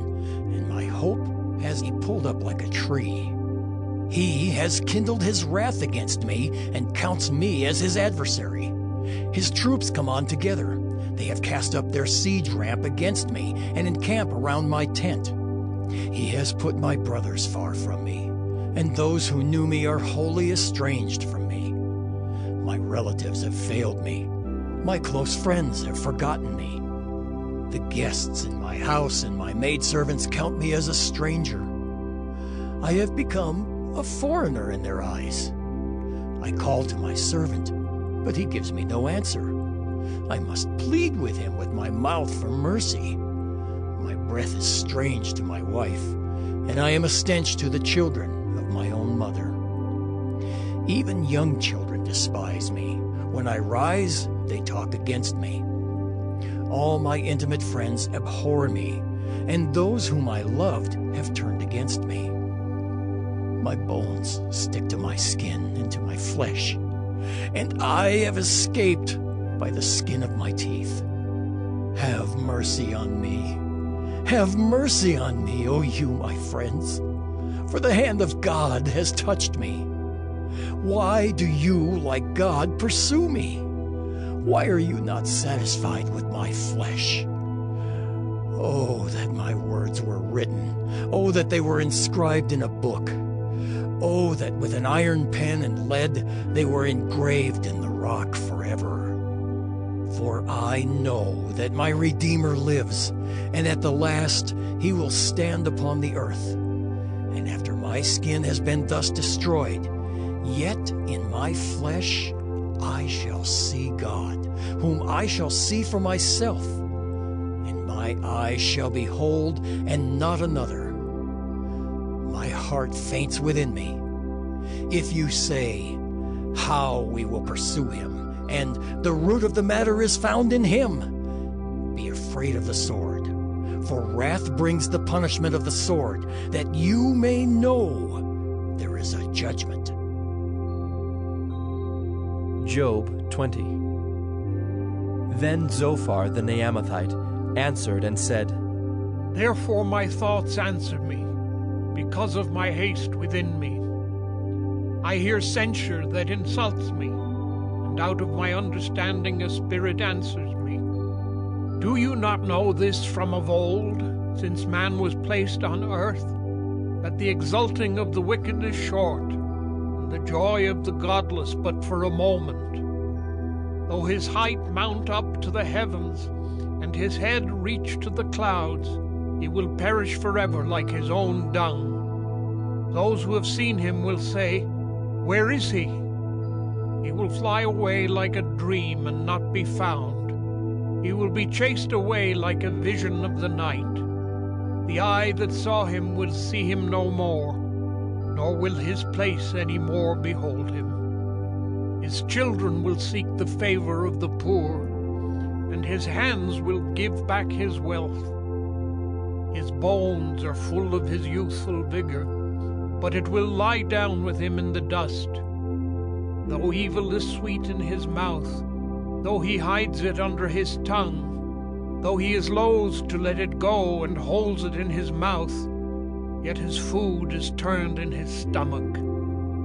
and my hope has he pulled up like a tree. He has kindled his wrath against me and counts me as his adversary. His troops come on together. They have cast up their siege ramp against me and encamp around my tent. He has put my brothers far from me, and those who knew me are wholly estranged from me. My relatives have failed me. My close friends have forgotten me. The guests in my house and my maidservants count me as a stranger. I have become a foreigner in their eyes. I call to my servant, but he gives me no answer. I must plead with him with my mouth for mercy. My breath is strange to my wife, and I am a stench to the children of my own mother. Even young children despise me. When I rise, they talk against me. All my intimate friends abhor me, and those whom I loved have turned against me. My bones stick to my skin and to my flesh, and I have escaped by the skin of my teeth. Have mercy on me. Have mercy on me, O you, my friends, for the hand of God has touched me. Why do you, like God, pursue me? Why are you not satisfied with my flesh? Oh, that my words were written. Oh, that they were inscribed in a book. Oh, that with an iron pen and lead they were engraved in the rock forever. For I know that my Redeemer lives, and at the last he will stand upon the earth. And after my skin has been thus destroyed, yet in my flesh I shall see God, whom I shall see for myself, and my eyes shall behold, and not another. My heart faints within me. If you say, how we will pursue him, and the root of the matter is found in him, be afraid of the sword, for wrath brings the punishment of the sword, that you may know there is a judgment. Job 20. Then Zophar the Naamathite answered and said, Therefore my thoughts answer me, because of my haste within me. I hear censure that insults me, and out of my understanding a spirit answers me. Do you not know this from of old, since man was placed on earth, that the exulting of the wicked is short, and the joy of the godless but for a moment? Though his height mount up to the heavens, and his head reach to the clouds, he will perish forever like his own dung. Those who have seen him will say, Where is he? He will fly away like a dream and not be found. He will be chased away like a vision of the night. The eye that saw him will see him no more, nor will his place any more behold him. His children will seek the favor of the poor, and his hands will give back his wealth. His bones are full of his youthful vigor, but it will lie down with him in the dust. Though evil is sweet in his mouth, though he hides it under his tongue, though he is loath to let it go and holds it in his mouth, yet his food is turned in his stomach.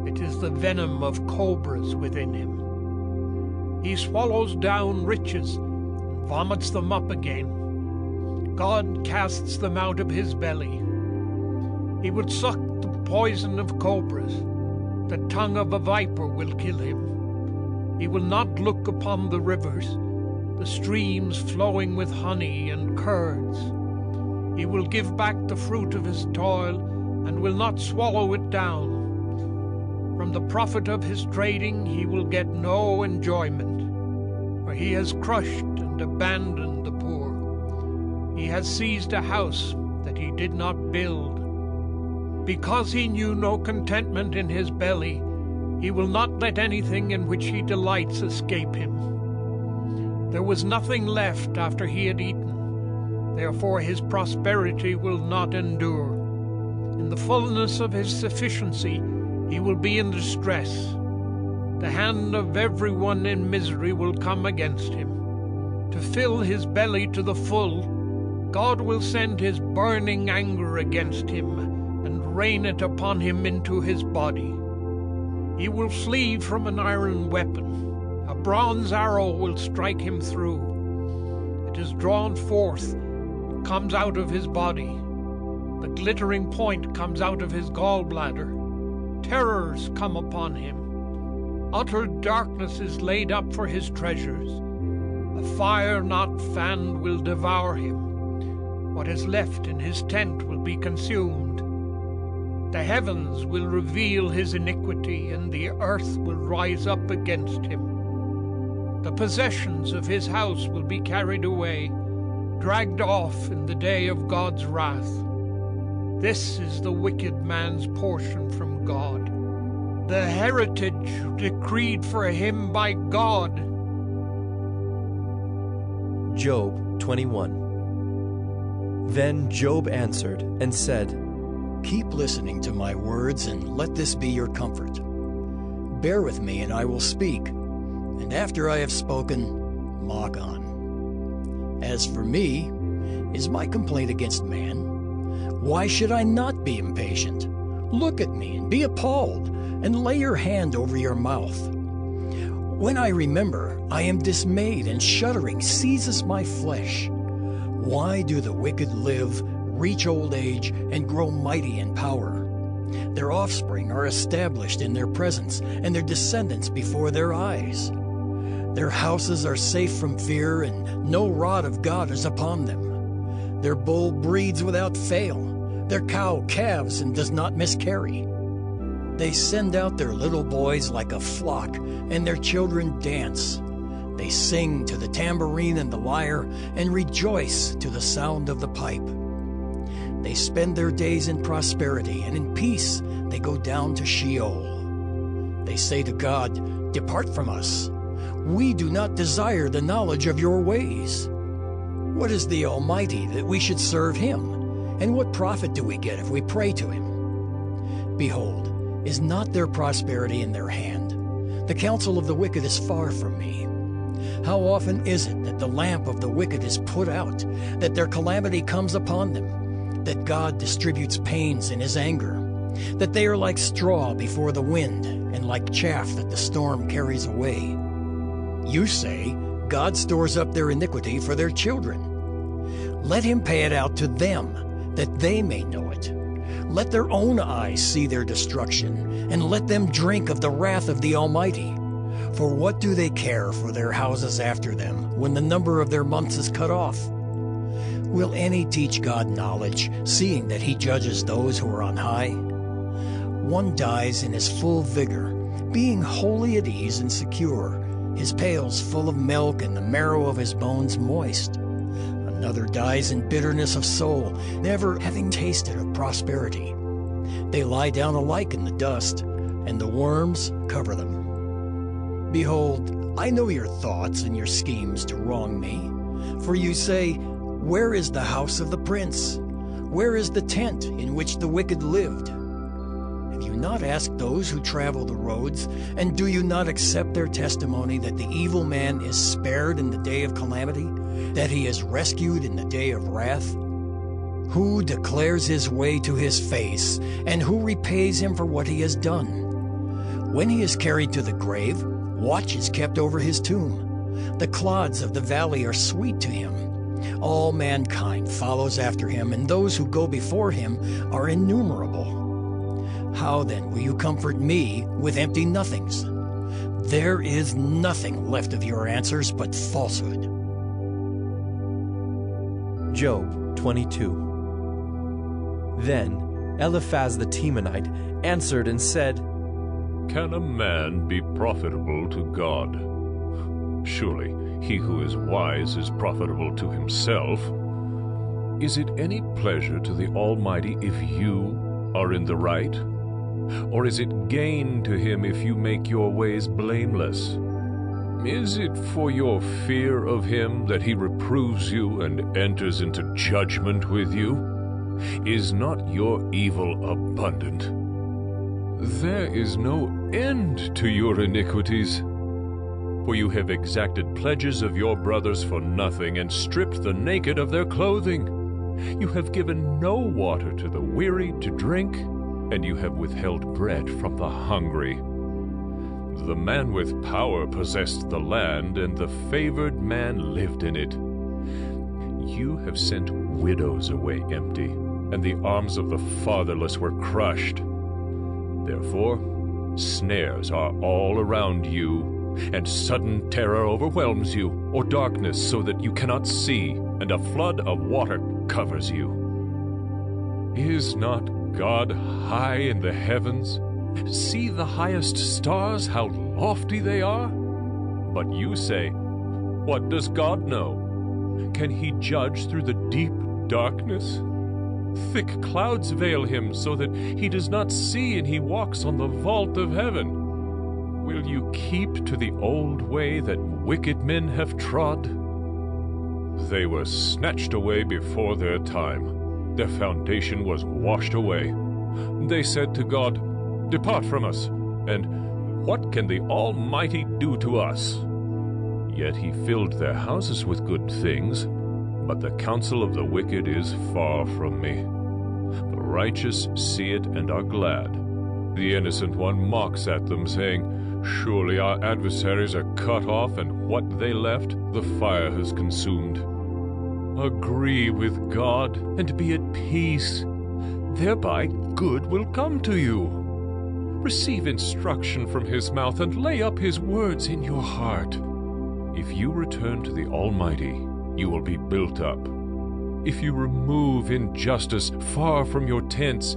It is the venom of cobras within him. He swallows down riches and vomits them up again. God casts them out of his belly. He would suck the poison of cobras. The tongue of a viper will kill him. He will not look upon the rivers, the streams flowing with honey and curds. He will give back the fruit of his toil and will not swallow it down. From the profit of his trading he will get no enjoyment, for he has crushed and abandoned the poor. He has seized a house that he did not build. Because he knew no contentment in his belly, he will not let anything in which he delights escape him. There was nothing left after he had eaten, therefore his prosperity will not endure. In the fullness of his sufficiency he will be in distress. The hand of everyone in misery will come against him. To fill his belly to the full, God will send his burning anger against him and rain it upon him into his body. He will flee from an iron weapon. A bronze arrow will strike him through. It is drawn forth, comes out of his body. The glittering point comes out of his gallbladder. Terrors come upon him. Utter darkness is laid up for his treasures. A fire not fanned will devour him. What is left in his tent will be consumed. The heavens will reveal his iniquity, and the earth will rise up against him. The possessions of his house will be carried away, dragged off in the day of God's wrath. This is the wicked man's portion from God, the heritage decreed for him by God. Job 21. Then Job answered and said, Keep listening to my words, and let this be your comfort. Bear with me, and I will speak, and after I have spoken, mock on. As for me, is my complaint against man? Why should I not be impatient? Look at me and be appalled, and lay your hand over your mouth. When I remember, I am dismayed, and shuddering seizes my flesh. Why do the wicked live, reach old age, and grow mighty in power? Their offspring are established in their presence, and their descendants before their eyes. Their houses are safe from fear, and no rod of God is upon them. Their bull breeds without fail. Their cow calves and does not miscarry. They send out their little boys like a flock, and their children dance. They sing to the tambourine and the lyre, and rejoice to the sound of the pipe. They spend their days in prosperity, and in peace they go down to Sheol. They say to God, Depart from us. We do not desire the knowledge of your ways. What is the Almighty that we should serve him? And what profit do we get if we pray to him? Behold, is not their prosperity in their hand? The counsel of the wicked is far from me. How often is it that the lamp of the wicked is put out, that their calamity comes upon them, that God distributes pains in his anger, that they are like straw before the wind, and like chaff that the storm carries away? You say, God stores up their iniquity for their children. Let him pay it out to them, that they may know it. Let their own eyes see their destruction, and let them drink of the wrath of the Almighty. For what do they care for their houses after them, when the number of their months is cut off? Will any teach God knowledge, seeing that he judges those who are on high? One dies in his full vigor, being wholly at ease and secure, his pails full of milk and the marrow of his bones moist. Another dies in bitterness of soul, never having tasted of prosperity. They lie down alike in the dust, and the worms cover them. Behold, I know your thoughts and your schemes to wrong me. For you say, where is the house of the prince? Where is the tent in which the wicked lived? Have you not asked those who travel the roads, and do you not accept their testimony that the evil man is spared in the day of calamity, that he is rescued in the day of wrath? Who declares his way to his face, and who repays him for what he has done? When he is carried to the grave, watch is kept over his tomb. The clods of the valley are sweet to him. All mankind follows after him, and those who go before him are innumerable. How then will you comfort me with empty nothings? There is nothing left of your answers but falsehood. Job 22. Then Eliphaz the Temanite answered and said, Can a man be profitable to God? Surely he who is wise is profitable to himself. Is it any pleasure to the Almighty if you are in the right? Or is it gain to him if you make your ways blameless? Is it for your fear of him that he reproves you and enters into judgment with you? Is not your evil abundant? There is no end to your iniquities. For you have exacted pledges of your brothers for nothing, and stripped the naked of their clothing. You have given no water to the weary to drink, and you have withheld bread from the hungry. The man with power possessed the land, and the favored man lived in it. You have sent widows away empty, and the arms of the fatherless were crushed. Therefore, snares are all around you, and sudden terror overwhelms you, or darkness so that you cannot see, and a flood of water covers you. Is not God high in the heavens? See the highest stars, how lofty they are? But you say, what does God know? Can he judge through the deep darkness? Thick clouds veil him so that he does not see, and he walks on the vault of heaven. Will you keep to the old way that wicked men have trod? They were snatched away before their time. Their foundation was washed away. They said to God, Depart from us, and what can the Almighty do to us? Yet he filled their houses with good things, but the counsel of the wicked is far from me. The righteous see it and are glad. The innocent one mocks at them, saying, Surely our adversaries are cut off, and what they left the fire has consumed. Agree with God, and be at peace. Thereby good will come to you. Receive instruction from his mouth, and lay up his words in your heart. If you return to the Almighty, you will be built up. If you remove injustice far from your tents,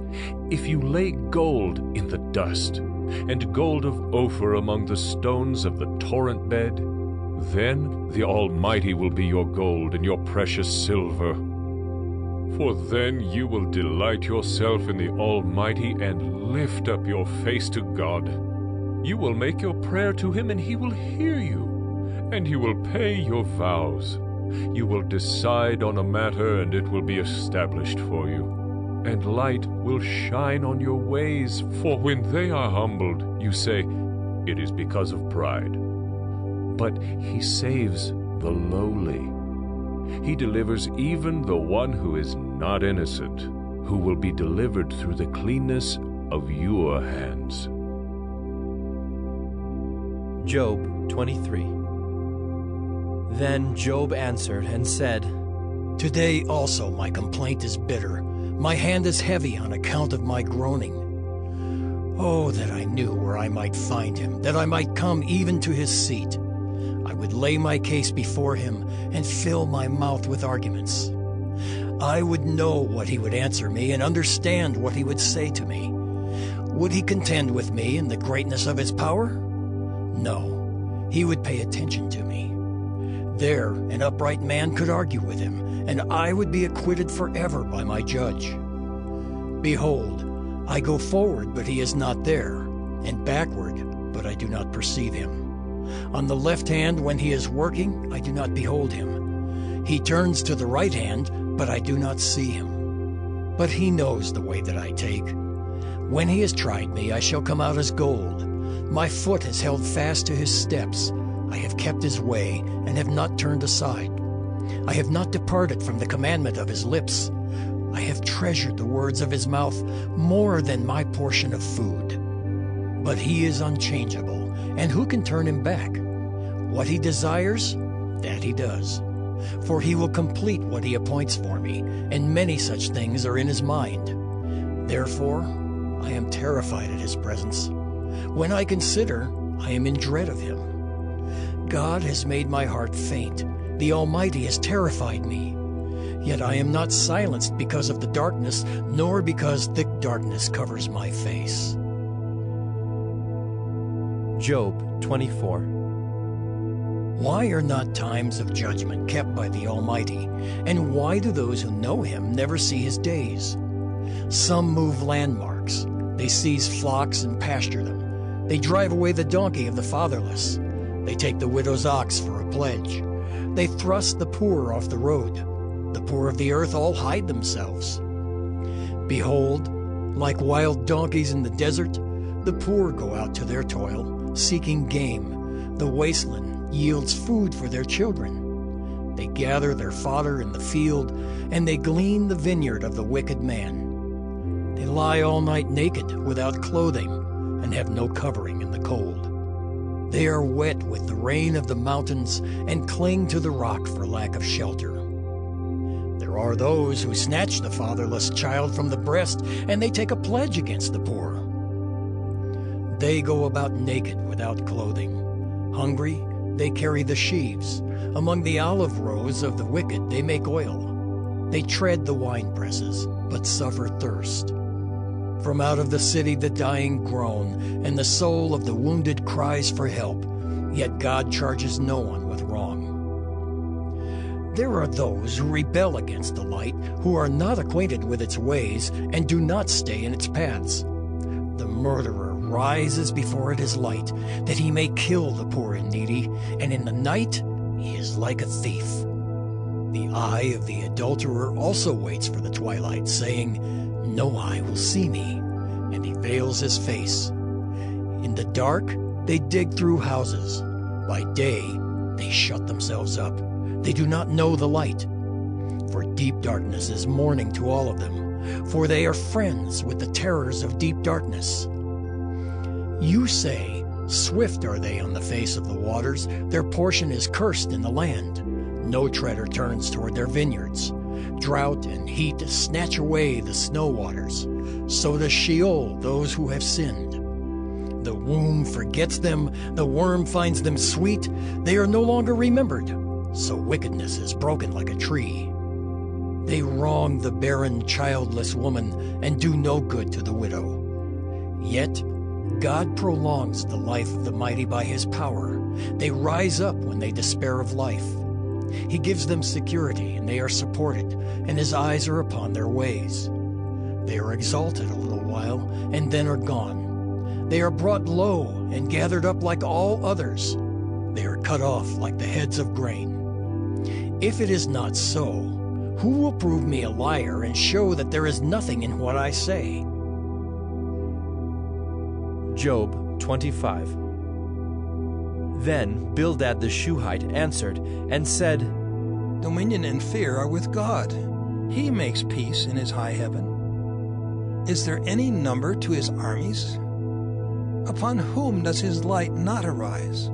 if you lay gold in the dust, and gold of Ophir among the stones of the torrent bed, then the Almighty will be your gold and your precious silver. For then you will delight yourself in the Almighty and lift up your face to God. You will make your prayer to him, and he will hear you, and he will pay your vows. You will decide on a matter, and it will be established for you. And light will shine on your ways, for when they are humbled, you say, It is because of pride. But he saves the lowly. He delivers even the one who is not innocent, who will be delivered through the cleanness of your hands. Job 23. Then Job answered and said, Today also my complaint is bitter. My hand is heavy on account of my groaning. Oh, that I knew where I might find him, that I might come even to his seat. I would lay my case before him and fill my mouth with arguments. I would know what he would answer me and understand what he would say to me. Would he contend with me in the greatness of his power? No, he would pay attention to me. There an upright man could argue with him, and I would be acquitted forever by my judge. Behold, I go forward, but he is not there, and backward, but I do not perceive him. On the left hand, when he is working, I do not behold him. He turns to the right hand, but I do not see him. But he knows the way that I take. When he has tried me, I shall come out as gold. My foot has held fast to his steps. I have kept his way, and have not turned aside. I have not departed from the commandment of his lips. I have treasured the words of his mouth more than my portion of food. But he is unchangeable, and who can turn him back? What he desires, that he does. For he will complete what he appoints for me, and many such things are in his mind. Therefore, I am terrified at his presence. When I consider, I am in dread of him. God has made my heart faint. The Almighty has terrified me. Yet I am not silenced because of the darkness, nor because thick darkness covers my face. Job 24. Why are not times of judgment kept by the Almighty? And why do those who know him never see his days? Some move landmarks. They seize flocks and pasture them. They drive away the donkey of the fatherless. They take the widow's ox for a pledge. They thrust the poor off the road. The poor of the earth all hide themselves. Behold, like wild donkeys in the desert, the poor go out to their toil, seeking game. The wasteland yields food for their children. They gather their fodder in the field, and they glean the vineyard of the wicked man. They lie all night naked, without clothing, and have no covering in the cold. They are wet with the rain of the mountains, and cling to the rock for lack of shelter. There are those who snatch the fatherless child from the breast, and they take a pledge against the poor. They go about naked without clothing. Hungry, they carry the sheaves. Among the olive rows of the wicked they make oil. They tread the winepresses, but suffer thirst. From out of the city the dying groan, and the soul of the wounded cries for help, yet God charges no one with wrong. There are those who rebel against the light, who are not acquainted with its ways, and do not stay in its paths. The murderer rises before it is light, that he may kill the poor and needy, and in the night he is like a thief. The eye of the adulterer also waits for the twilight, saying, "No eye will see me," and he veils his face. In the dark they dig through houses. By day they shut themselves up. They do not know the light. For deep darkness is morning to all of them, for they are friends with the terrors of deep darkness. You say, "Swift are they on the face of the waters, their portion is cursed in the land. No treader turns toward their vineyards. Drought and heat snatch away the snow waters. So does Sheol those who have sinned. The womb forgets them, the worm finds them sweet. They are no longer remembered, so wickedness is broken like a tree. They wrong the barren, childless woman and do no good to the widow. Yet God prolongs the life of the mighty by his power. They rise up when they despair of life. He gives them security, and they are supported, and his eyes are upon their ways. They are exalted a little while, and then are gone. They are brought low and gathered up like all others. They are cut off like the heads of grain. If it is not so, who will prove me a liar and show that there is nothing in what I say? Job 25. Then Bildad the Shuhite answered and said, Dominion and fear are with God. He makes peace in his high heaven. Is there any number to his armies? Upon whom does his light not arise?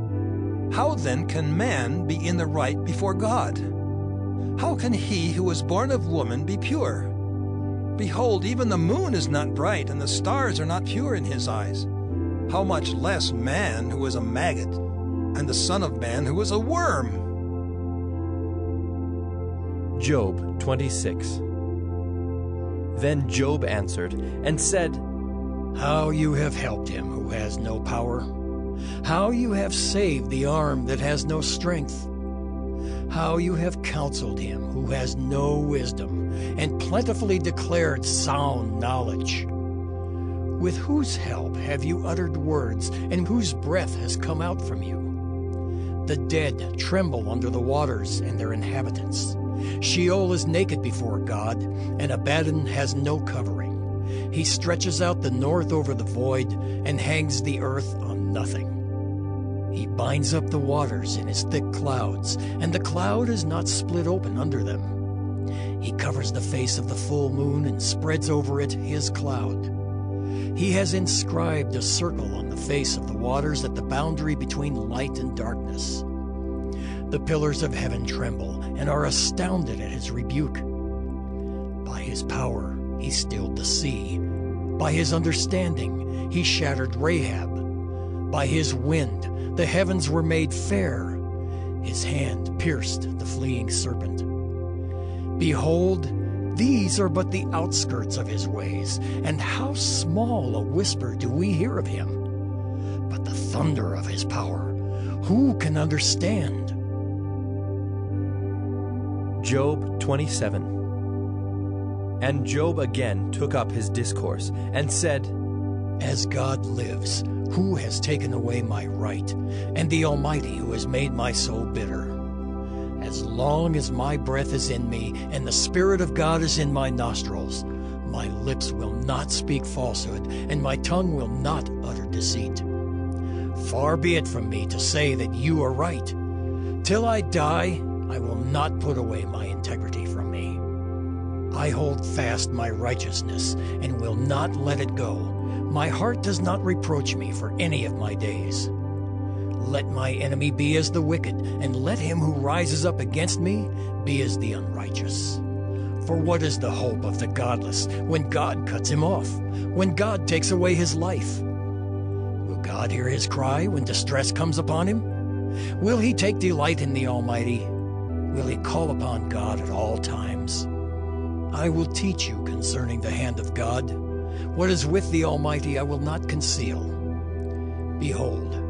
How then can man be in the right before God? How can he who was born of woman be pure? Behold, even the moon is not bright, and the stars are not pure in his eyes. How much less man who is a maggot, and the Son of Man who is a worm? Job 26. Then Job answered and said, How you have helped him who has no power. How you have saved the arm that has no strength. how you have counseled him who has no wisdom, and plentifully declared sound knowledge. With whose help have you uttered words, and whose breath has come out from you? The dead tremble under the waters and their inhabitants. Sheol is naked before God, and Abaddon has no covering. He stretches out the north over the void, and hangs the earth on nothing. He binds up the waters in his thick clouds, and the cloud is not split open under them. He covers the face of the full moon and spreads over it his cloud. He has inscribed a circle on the face of the waters at the boundary between light and darkness. The pillars of heaven tremble and are astounded at his rebuke. By his power he stilled the sea. By his understanding he shattered Rahab. By his wind the heavens were made fair. His hand pierced the fleeing serpent. Behold, these are but the outskirts of his ways, and how small a whisper do we hear of him. But the thunder of his power, who can understand? Job 27. And Job again took up his discourse, and said, As God lives, who has taken away my right, and the Almighty who has made my soul bitter? As long as my breath is in me, and the Spirit of God is in my nostrils, my lips will not speak falsehood, and my tongue will not utter deceit. Far be it from me to say that you are right. Till I die, I will not put away my integrity from me. I hold fast my righteousness, and will not let it go. My heart does not reproach me for any of my days. Let my enemy be as the wicked, and let him who rises up against me be as the unrighteous. For what is the hope of the godless when God cuts him off, when God takes away his life? Will God hear his cry when distress comes upon him? Will he take delight in the Almighty? Will he call upon God at all times? I will teach you concerning the hand of God. What is with the Almighty I will not conceal. Behold,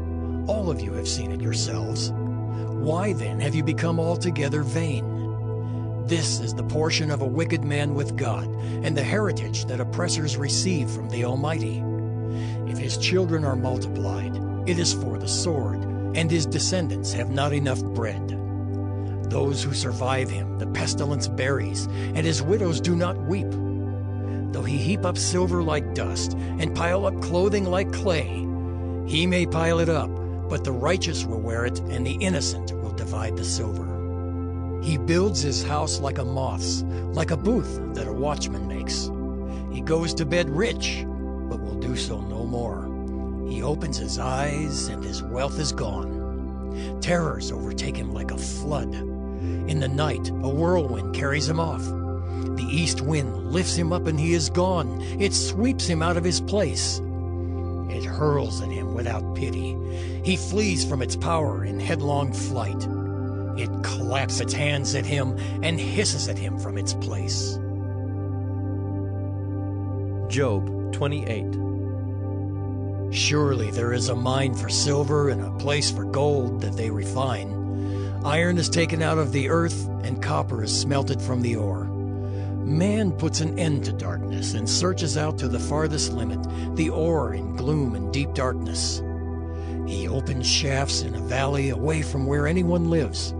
all of you have seen it yourselves. Why then have you become altogether vain? This is the portion of a wicked man with God, and the heritage that oppressors receive from the Almighty. If his children are multiplied, it is for the sword, and his descendants have not enough bread. Those who survive him the pestilence buries, and his widows do not weep. Though he heap up silver like dust, and pile up clothing like clay, he may pile it up, but the righteous will wear it, and the innocent will divide the silver. He builds his house like a moth's, like a booth that a watchman makes. He goes to bed rich, but will do so no more. He opens his eyes, and his wealth is gone. Terrors overtake him like a flood. In the night, a whirlwind carries him off. The east wind lifts him up, and he is gone. It sweeps him out of his place. It hurls at him without pity. He flees from its power in headlong flight. It claps its hands at him and hisses at him from its place. Job 28. Surely there is a mine for silver and a place for gold that they refine. Iron is taken out of the earth, and copper is smelted from the ore. Man puts an end to darkness and searches out to the farthest limit, the ore in gloom and deep darkness. He opens shafts in a valley away from where anyone lives.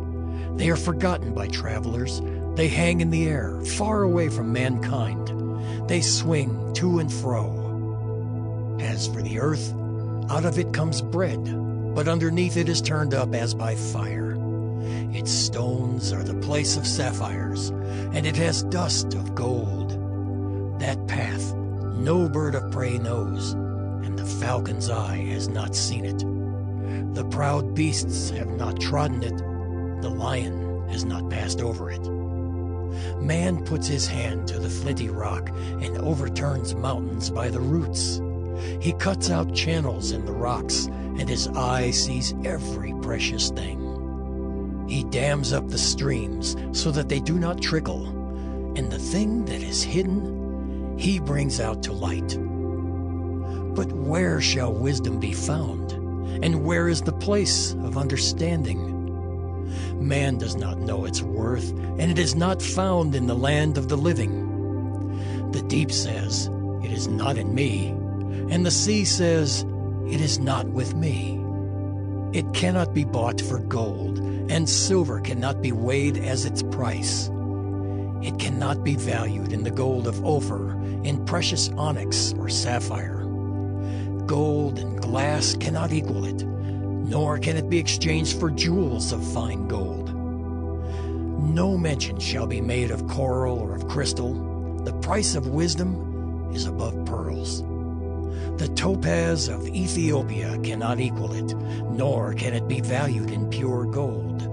They are forgotten by travelers. They hang in the air, far away from mankind. They swing to and fro. As for the earth, out of it comes bread, but underneath it is turned up as by fire. Its stones are the place of sapphires, and it has dust of gold. That path no bird of prey knows, and the falcon's eye has not seen it. The proud beasts have not trodden it, the lion has not passed over it. Man puts his hand to the flinty rock and overturns mountains by the roots. He cuts out channels in the rocks, and his eye sees every precious thing. He dams up the streams so that they do not trickle, and the thing that is hidden he brings out to light. But where shall wisdom be found? And where is the place of understanding? Man does not know its worth, and it is not found in the land of the living. The deep says, "It is not in me," and the sea says, "It is not with me." It cannot be bought for gold, and silver cannot be weighed as its price. It cannot be valued in the gold of Ophir, in precious onyx or sapphire. Gold and glass cannot equal it, nor can it be exchanged for jewels of fine gold. No mention shall be made of coral or of crystal. The price of wisdom is above pearls. The topaz of Ethiopia cannot equal it, nor can it be valued in pure gold.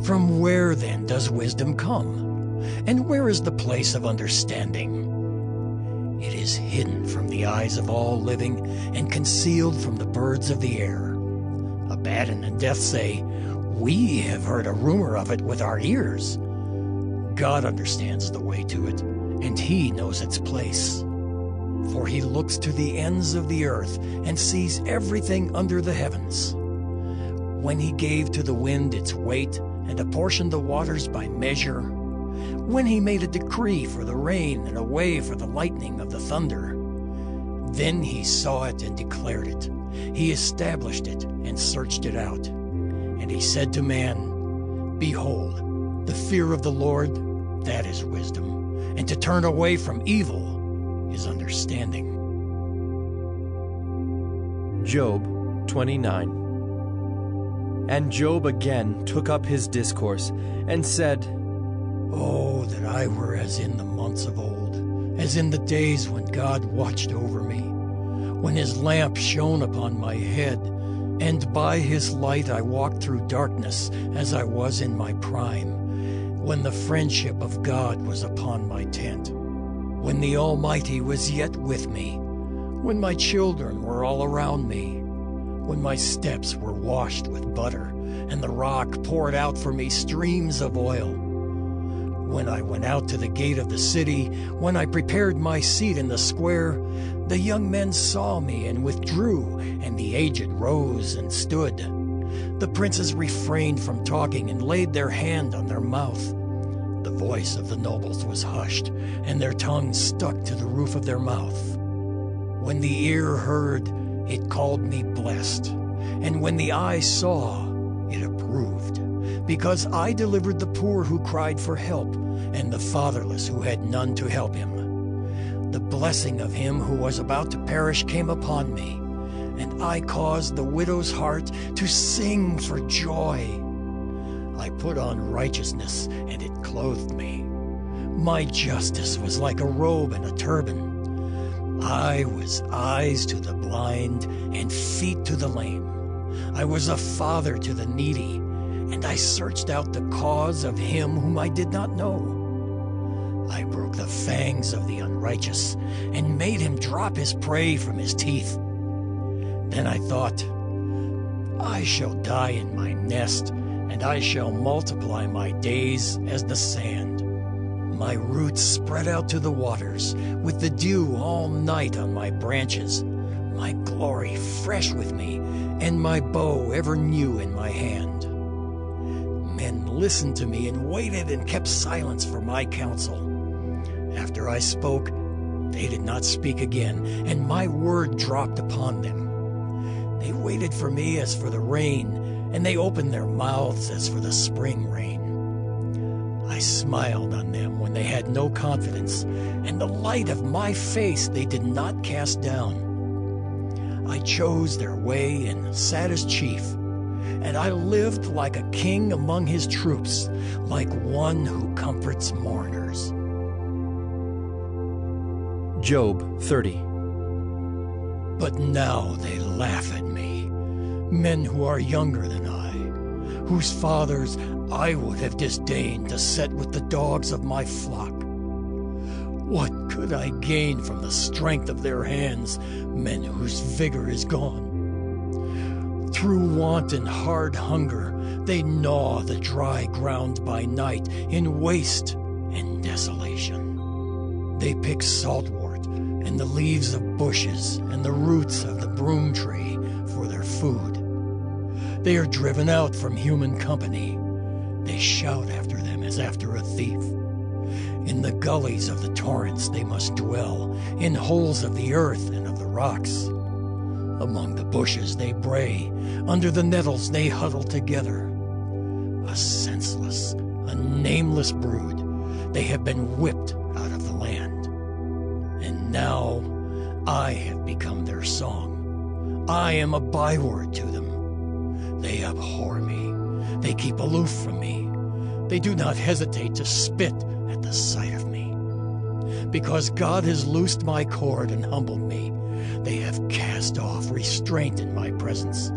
From where then does wisdom come? And where is the place of understanding? It is hidden from the eyes of all living and concealed from the birds of the air. Abaddon and Death say, "We have heard a rumor of it with our ears." God understands the way to it, and He knows its place. For He looks to the ends of the earth and sees everything under the heavens. When He gave to the wind its weight and apportioned the waters by measure, when He made a decree for the rain and a way for the lightning of the thunder, then He saw it and declared it. He established it and searched it out. And He said to man, "Behold, the fear of the Lord, that is wisdom, and to turn away from evil is understanding." Job 29. And Job again took up his discourse, and said, "Oh, that I were as in the months of old, as in the days when God watched over me, when His lamp shone upon my head, and by His light I walked through darkness as I was in my prime, when the friendship of God was upon my tent, when the Almighty was yet with me, when my children were all around me, when my steps were washed with butter, and the rock poured out for me streams of oil. When I went out to the gate of the city, when I prepared my seat in the square, the young men saw me and withdrew, and the aged rose and stood. The princes refrained from talking and laid their hand on their mouth. The voice of the nobles was hushed, and their tongues stuck to the roof of their mouth. When the ear heard, it called me blessed, and when the eye saw, it approved, because I delivered the poor who cried for help, and the fatherless who had none to help him. The blessing of him who was about to perish came upon me, and I caused the widow's heart to sing for joy. I put on righteousness, and it clothed me. My justice was like a robe and a turban. I was eyes to the blind and feet to the lame. I was a father to the needy, and I searched out the cause of him whom I did not know. I broke the fangs of the unrighteous, and made him drop his prey from his teeth. Then I thought, I shall die in my nest, and I shall multiply my days as the sand. My roots spread out to the waters, with the dew all night on my branches, my glory fresh with me, and my bow ever new in my hand. Men listened to me and waited and kept silence for my counsel. After I spoke, they did not speak again, and my word dropped upon them. They waited for me as for the rain, and they opened their mouths as for the spring rain. I smiled on them when they had no confidence, and the light of my face they did not cast down. I chose their way and sat as chief, and I lived like a king among his troops, like one who comforts mourners. Job 30. But now they laugh at me, men who are younger than I, whose fathers I would have disdained to set with the dogs of my flock. What could I gain from the strength of their hands, men whose vigor is gone? Through want and hard hunger, they gnaw the dry ground by night in waste and desolation. They pick saltwort and the leaves of bushes and the roots of the broom tree for their food. They are driven out from human company, They shout after them as after a thief. In the gullies of the torrents they must dwell, in holes of the earth and of the rocks. Among the bushes they bray, under the nettles they huddle together. A senseless, a nameless brood, they have been whipped out of the land. And now I have become their song. I am a byword to them. They abhor me. They keep aloof from me. They do not hesitate to spit at the sight of me. Because God has loosed my cord and humbled me, they have cast off restraint in my presence.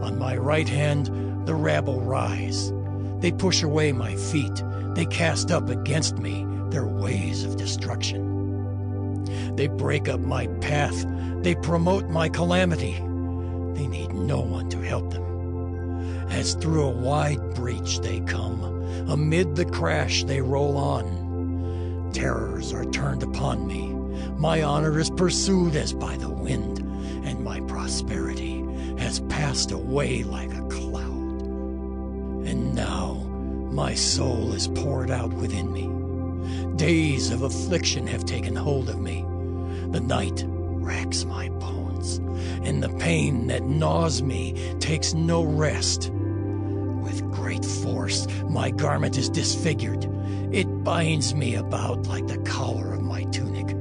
On my right hand, the rabble rise. They push away my feet. They cast up against me their ways of destruction. They break up my path. They promote my calamity. They need no one to help them. As through a wide breach they come. Amid the crash they roll on. Terrors are turned upon me. My honor is pursued as by the wind, and my prosperity has passed away like a cloud. And now my soul is poured out within me. Days of affliction have taken hold of me. The night racks my bones, and the pain that gnaws me takes no rest. With great force, my garment is disfigured. It binds me about like the collar of my tunic.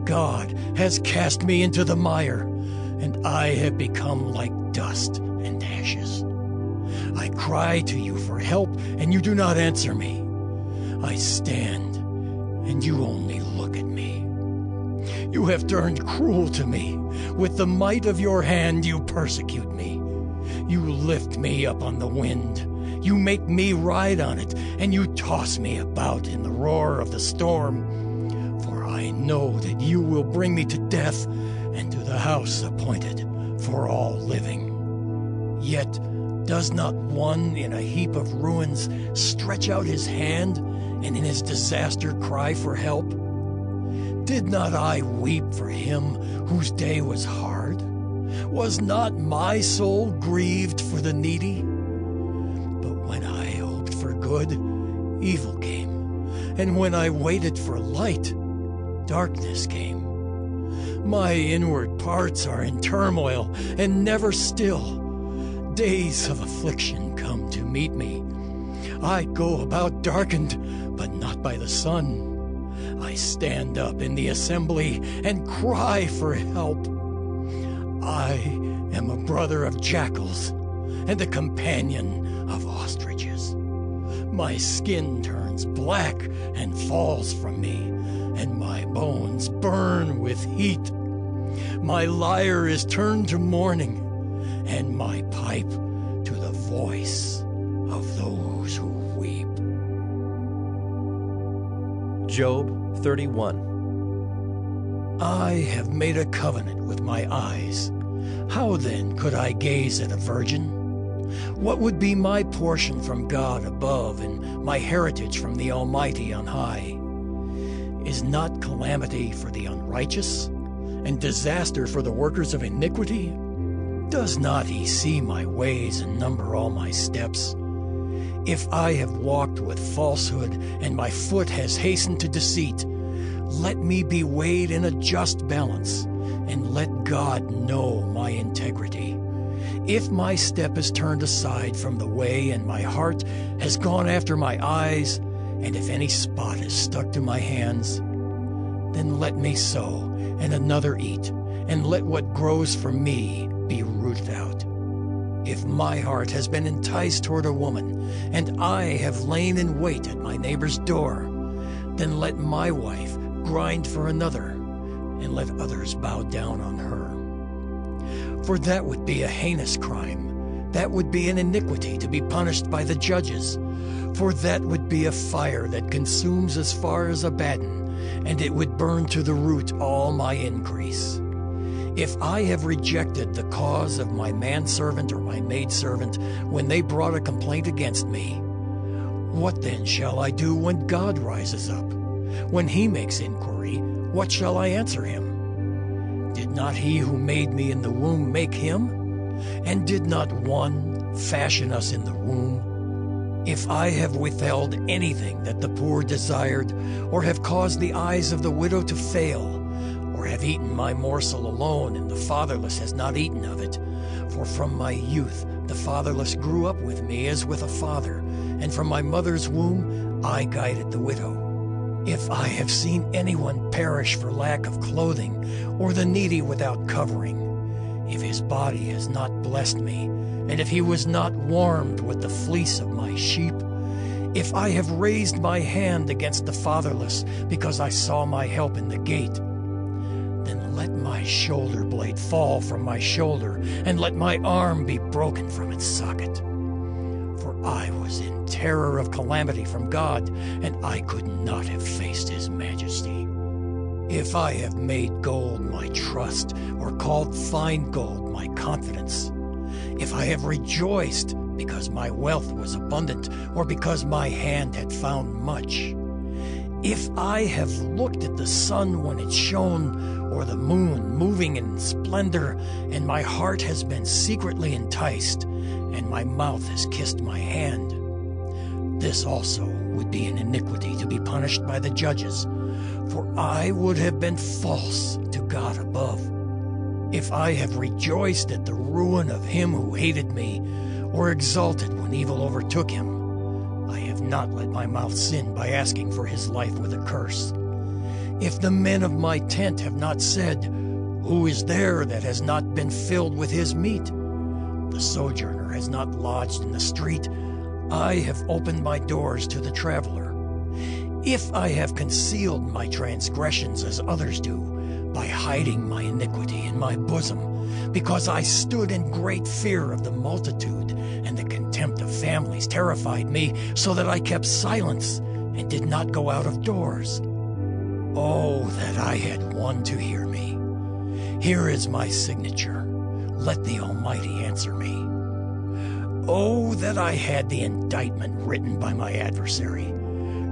God has cast me into the mire, and I have become like dust and ashes. I cry to you for help, and you do not answer me. I stand, and you only look at me. You have turned cruel to me. With the might of your hand you persecute me. You lift me up on the wind. You make me ride on it, and you toss me about in the roar of the storm. For I know that you will bring me to death and to the house appointed for all living. Yet does not one in a heap of ruins stretch out his hand and in his disaster cry for help? Did not I weep for him whose day was hard? Was not my soul grieved for the needy? But when I hoped for good, evil came. And when I waited for light, darkness came. My inward parts are in turmoil and never still. Days of affliction come to meet me. I go about darkened, but not by the sun. I stand up in the assembly and cry for help. I am a brother of jackals and a companion of ostriches. My skin turns black and falls from me, and my bones burn with heat. My lyre is turned to mourning, and my pipe to the voice of those who weep. Job 31. I have made a covenant with my eyes. How then could I gaze at a virgin? What would be my portion from God above and my heritage from the Almighty on high? Is not calamity for the unrighteous and disaster for the workers of iniquity? Does not he see my ways and number all my steps? If I have walked with falsehood and my foot has hastened to deceit, let me be weighed in a just balance, and let God know my integrity. If my step is turned aside from the way and my heart has gone after my eyes, and if any spot is stuck to my hands, then let me sow and another eat, and let what grows from me be rooted out. If my heart has been enticed toward a woman, and I have lain in wait at my neighbor's door, then let my wife grind for another, and let others bow down on her. For that would be a heinous crime. That would be an iniquity to be punished by the judges. For that would be a fire that consumes as far as Abaddon, and it would burn to the root all my increase. If I have rejected the cause of my manservant or my maidservant when they brought a complaint against me, what then shall I do when God rises up? When he makes inquiry, what shall I answer him? Did not he who made me in the womb make him? And did not one fashion us in the womb? If I have withheld anything that the poor desired, or have caused the eyes of the widow to fail, or have eaten my morsel alone, and the fatherless has not eaten of it, for from my youth the fatherless grew up with me as with a father, and from my mother's womb I guided the widow. If I have seen anyone perish for lack of clothing, or the needy without covering, if his body has not blessed me, and if he was not warmed with the fleece of my sheep, if I have raised my hand against the fatherless because I saw my help in the gate, then let my shoulder blade fall from my shoulder, and let my arm be broken from its socket. For I was in terror of calamity from God, and I could not have faced his majesty. If I have made gold my trust, or called fine gold my confidence, if I have rejoiced because my wealth was abundant, or because my hand had found much, if I have looked at the sun when it shone, or the moon moving in splendor, and my heart has been secretly enticed, and my mouth has kissed my hand, this also would be an iniquity to be punished by the judges, for I would have been false to God above. If I have rejoiced at the ruin of him who hated me, or exulted when evil overtook him, I have not let my mouth sin by asking for his life with a curse. If the men of my tent have not said, "Who is there that has not been filled with his meat?" The sojourner has not lodged in the street, I have opened my doors to the traveler. If I have concealed my transgressions as others do, by hiding my iniquity in my bosom, because I stood in great fear of the multitude, and the contempt of families terrified me, so that I kept silence and did not go out of doors. Oh, that I had one to hear me. Here is my signature. Let the Almighty answer me. Oh, that I had the indictment written by my adversary.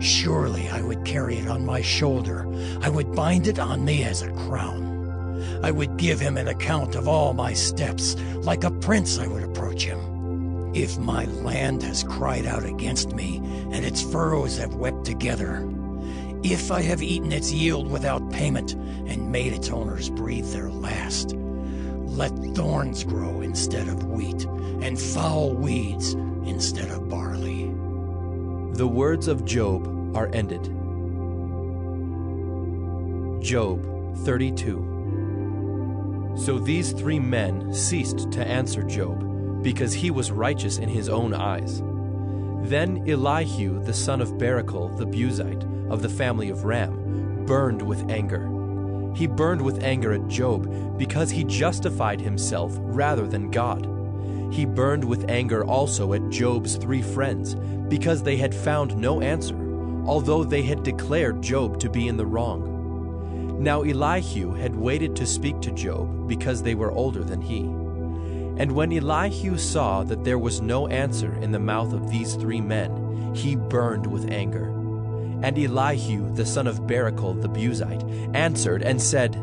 Surely I would carry it on my shoulder. I would bind it on me as a crown. I would give him an account of all my steps. Like a prince I would approach him. If my land has cried out against me, and its furrows have wept together, if I have eaten its yield without payment, and made its owners breathe their last, let thorns grow instead of wheat, and foul weeds instead of barley. The words of Job are ended. Job 32. So these three men ceased to answer Job, because he was righteous in his own eyes. Then Elihu, the son of Barachel the Buzite, of the family of Ram, burned with anger. He burned with anger at Job, because he justified himself rather than God. He burned with anger also at Job's three friends, because they had found no answer, although they had declared Job to be in the wrong. Now Elihu had waited to speak to Job, because they were older than he. And when Elihu saw that there was no answer in the mouth of these three men, he burned with anger. And Elihu, the son of Barachel the Buzite, answered and said,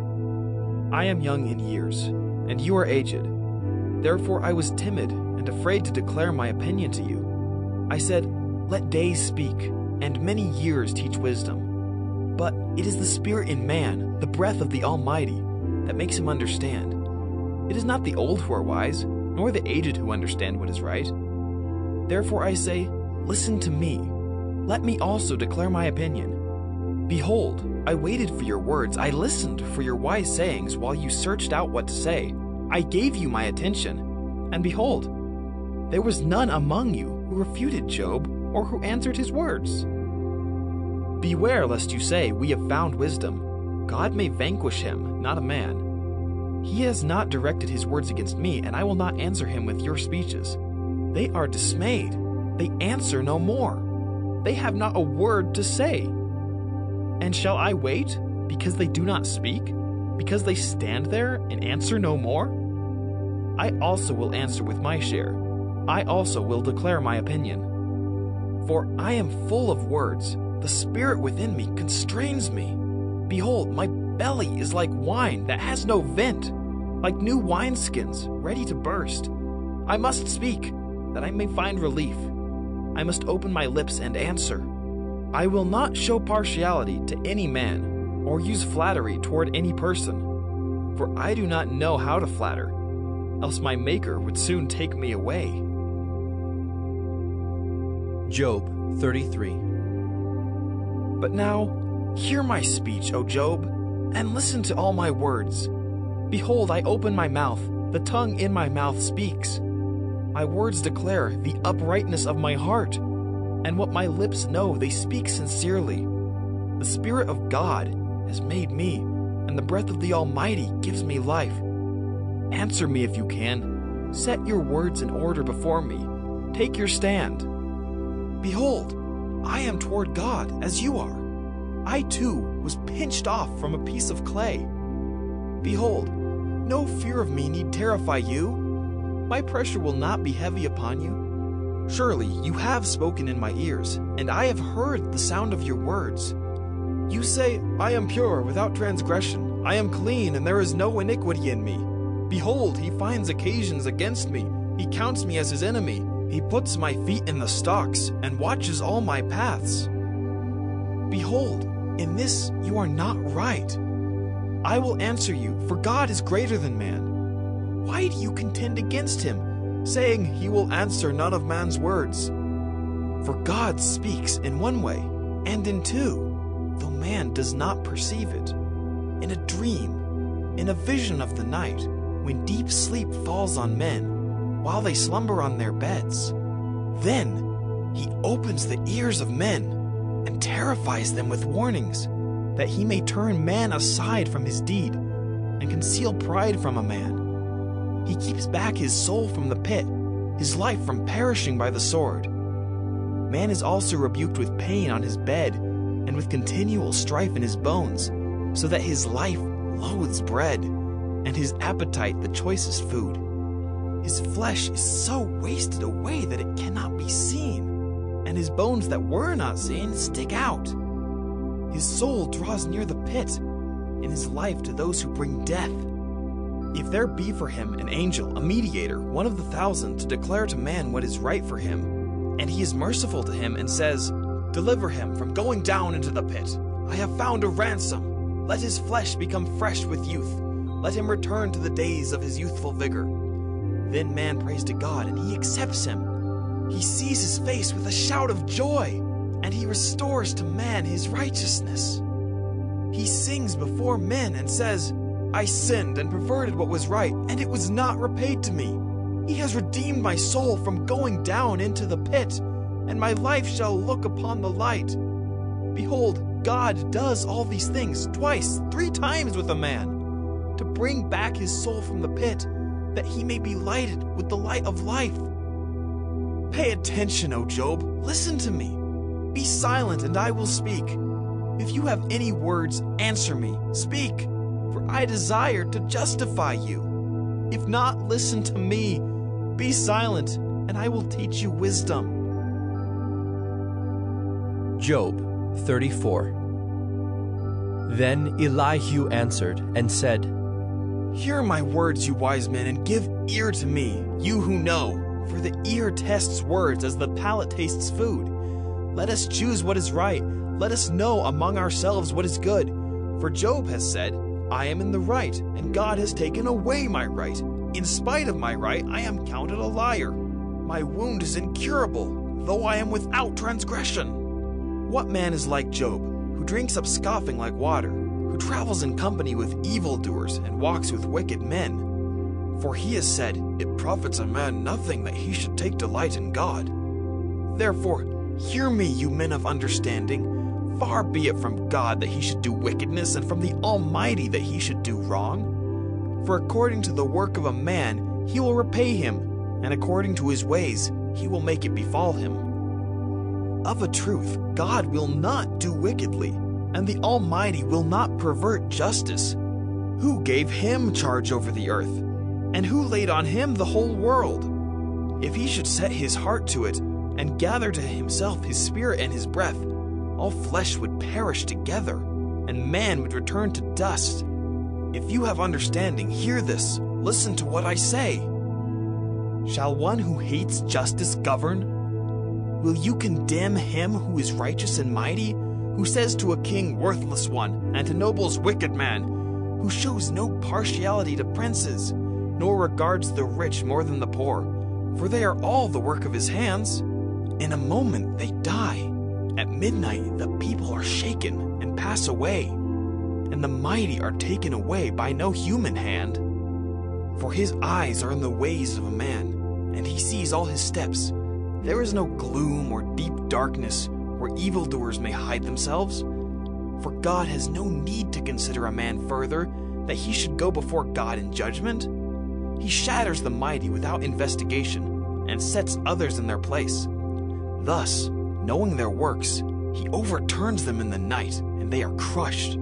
I am young in years, and you are aged. Therefore I was timid and afraid to declare my opinion to you. I said, Let days speak, and many years teach wisdom. But it is the spirit in man, the breath of the Almighty, that makes him understand. It is not the old who are wise, nor the aged who understand what is right. Therefore I say, Listen to me. Let me also declare my opinion. Behold, I waited for your words. I listened for your wise sayings while you searched out what to say. I gave you my attention. And behold, there was none among you who refuted Job or who answered his words. Beware lest you say, We have found wisdom. God may vanquish him, not a man. He has not directed his words against me, and I will not answer him with your speeches. They are dismayed. They answer no more. They have not a word to say. And shall I wait, because they do not speak? Because they stand there and answer no more? I also will answer with my share. I also will declare my opinion. For I am full of words. The spirit within me constrains me. Behold, my belly is like wine that has no vent, like new wineskins ready to burst. I must speak, that I may find relief. I must open my lips and answer. I will not show partiality to any man, or use flattery toward any person, for I do not know how to flatter, else my Maker would soon take me away. Job 33. But now, hear my speech, O Job, and listen to all my words. Behold, I open my mouth, the tongue in my mouth speaks. My words declare the uprightness of my heart, and what my lips know, they speak sincerely. The Spirit of God has made me, and the breath of the Almighty gives me life. Answer me if you can. Set your words in order before me. Take your stand. Behold, I am toward God as you are. I too was pinched off from a piece of clay. Behold, no fear of me need terrify you. My pressure will not be heavy upon you. Surely you have spoken in my ears, and I have heard the sound of your words. You say, I am pure without transgression. I am clean, and there is no iniquity in me. Behold, he finds occasions against me. He counts me as his enemy. He puts my feet in the stocks and watches all my paths. Behold, in this you are not right. I will answer you, for God is greater than man. Why do you contend against him, saying he will answer none of man's words? For God speaks in one way, and in two, though man does not perceive it. In a dream, in a vision of the night, when deep sleep falls on men, while they slumber on their beds. Then he opens the ears of men and terrifies them with warnings, that he may turn man aside from his deed and conceal pride from a man. He keeps back his soul from the pit, his life from perishing by the sword. Man is also rebuked with pain on his bed and with continual strife in his bones, so that his life loathes bread and his appetite the choicest food. His flesh is so wasted away that it cannot be seen, and his bones that were not seen stick out. His soul draws near the pit, and his life to those who bring death. If there be for him an angel, a mediator, one of the 1,000, to declare to man what is right for him, and he is merciful to him and says, Deliver him from going down into the pit. I have found a ransom. Let his flesh become fresh with youth. Let him return to the days of his youthful vigor. Then man prays to God, and he accepts him. He sees his face with a shout of joy, and he restores to man his righteousness. He sings before men and says, I sinned and perverted what was right, and it was not repaid to me. He has redeemed my soul from going down into the pit, and my life shall look upon the light. Behold, God does all these things twice, 3 times with a man, to bring back his soul from the pit, that he may be lighted with the light of life. Pay attention, O Job, listen to me. Be silent, and I will speak. If you have any words, answer me, speak, for I desire to justify you. If not, listen to me. Be silent, and I will teach you wisdom. Job 34. Then Elihu answered and said, Hear my words, you wise men, and give ear to me, you who know, for the ear tests words as the palate tastes food. Let us choose what is right. Let us know among ourselves what is good. For Job has said, I am in the right, and God has taken away my right. In spite of my right, I am counted a liar. My wound is incurable, though I am without transgression. What man is like Job, who drinks up scoffing like water, who travels in company with evildoers and walks with wicked men? For he has said, It profits a man nothing that he should take delight in God. Therefore, hear me, you men of understanding. Far be it from God that he should do wickedness, and from the Almighty that he should do wrong. For according to the work of a man, he will repay him, and according to his ways, he will make it befall him. Of a truth, God will not do wickedly, and the Almighty will not pervert justice. Who gave him charge over the earth? And who laid on him the whole world? If he should set his heart to it, and gather to himself his spirit and his breath, all flesh would perish together, and man would return to dust. If you have understanding, hear this, listen to what I say. Shall one who hates justice govern? Will you condemn him who is righteous and mighty, who says to a king, worthless one, and to nobles, wicked man, who shows no partiality to princes, nor regards the rich more than the poor, for they are all the work of his hands? In a moment they die. At midnight the people are shaken and pass away, and the mighty are taken away by no human hand. For his eyes are in the ways of a man, and he sees all his steps. There is no gloom or deep darkness where evildoers may hide themselves. For God has no need to consider a man further, that he should go before God in judgment. He shatters the mighty without investigation, and sets others in their place. Thus, knowing their works, he overturns them in the night, and they are crushed.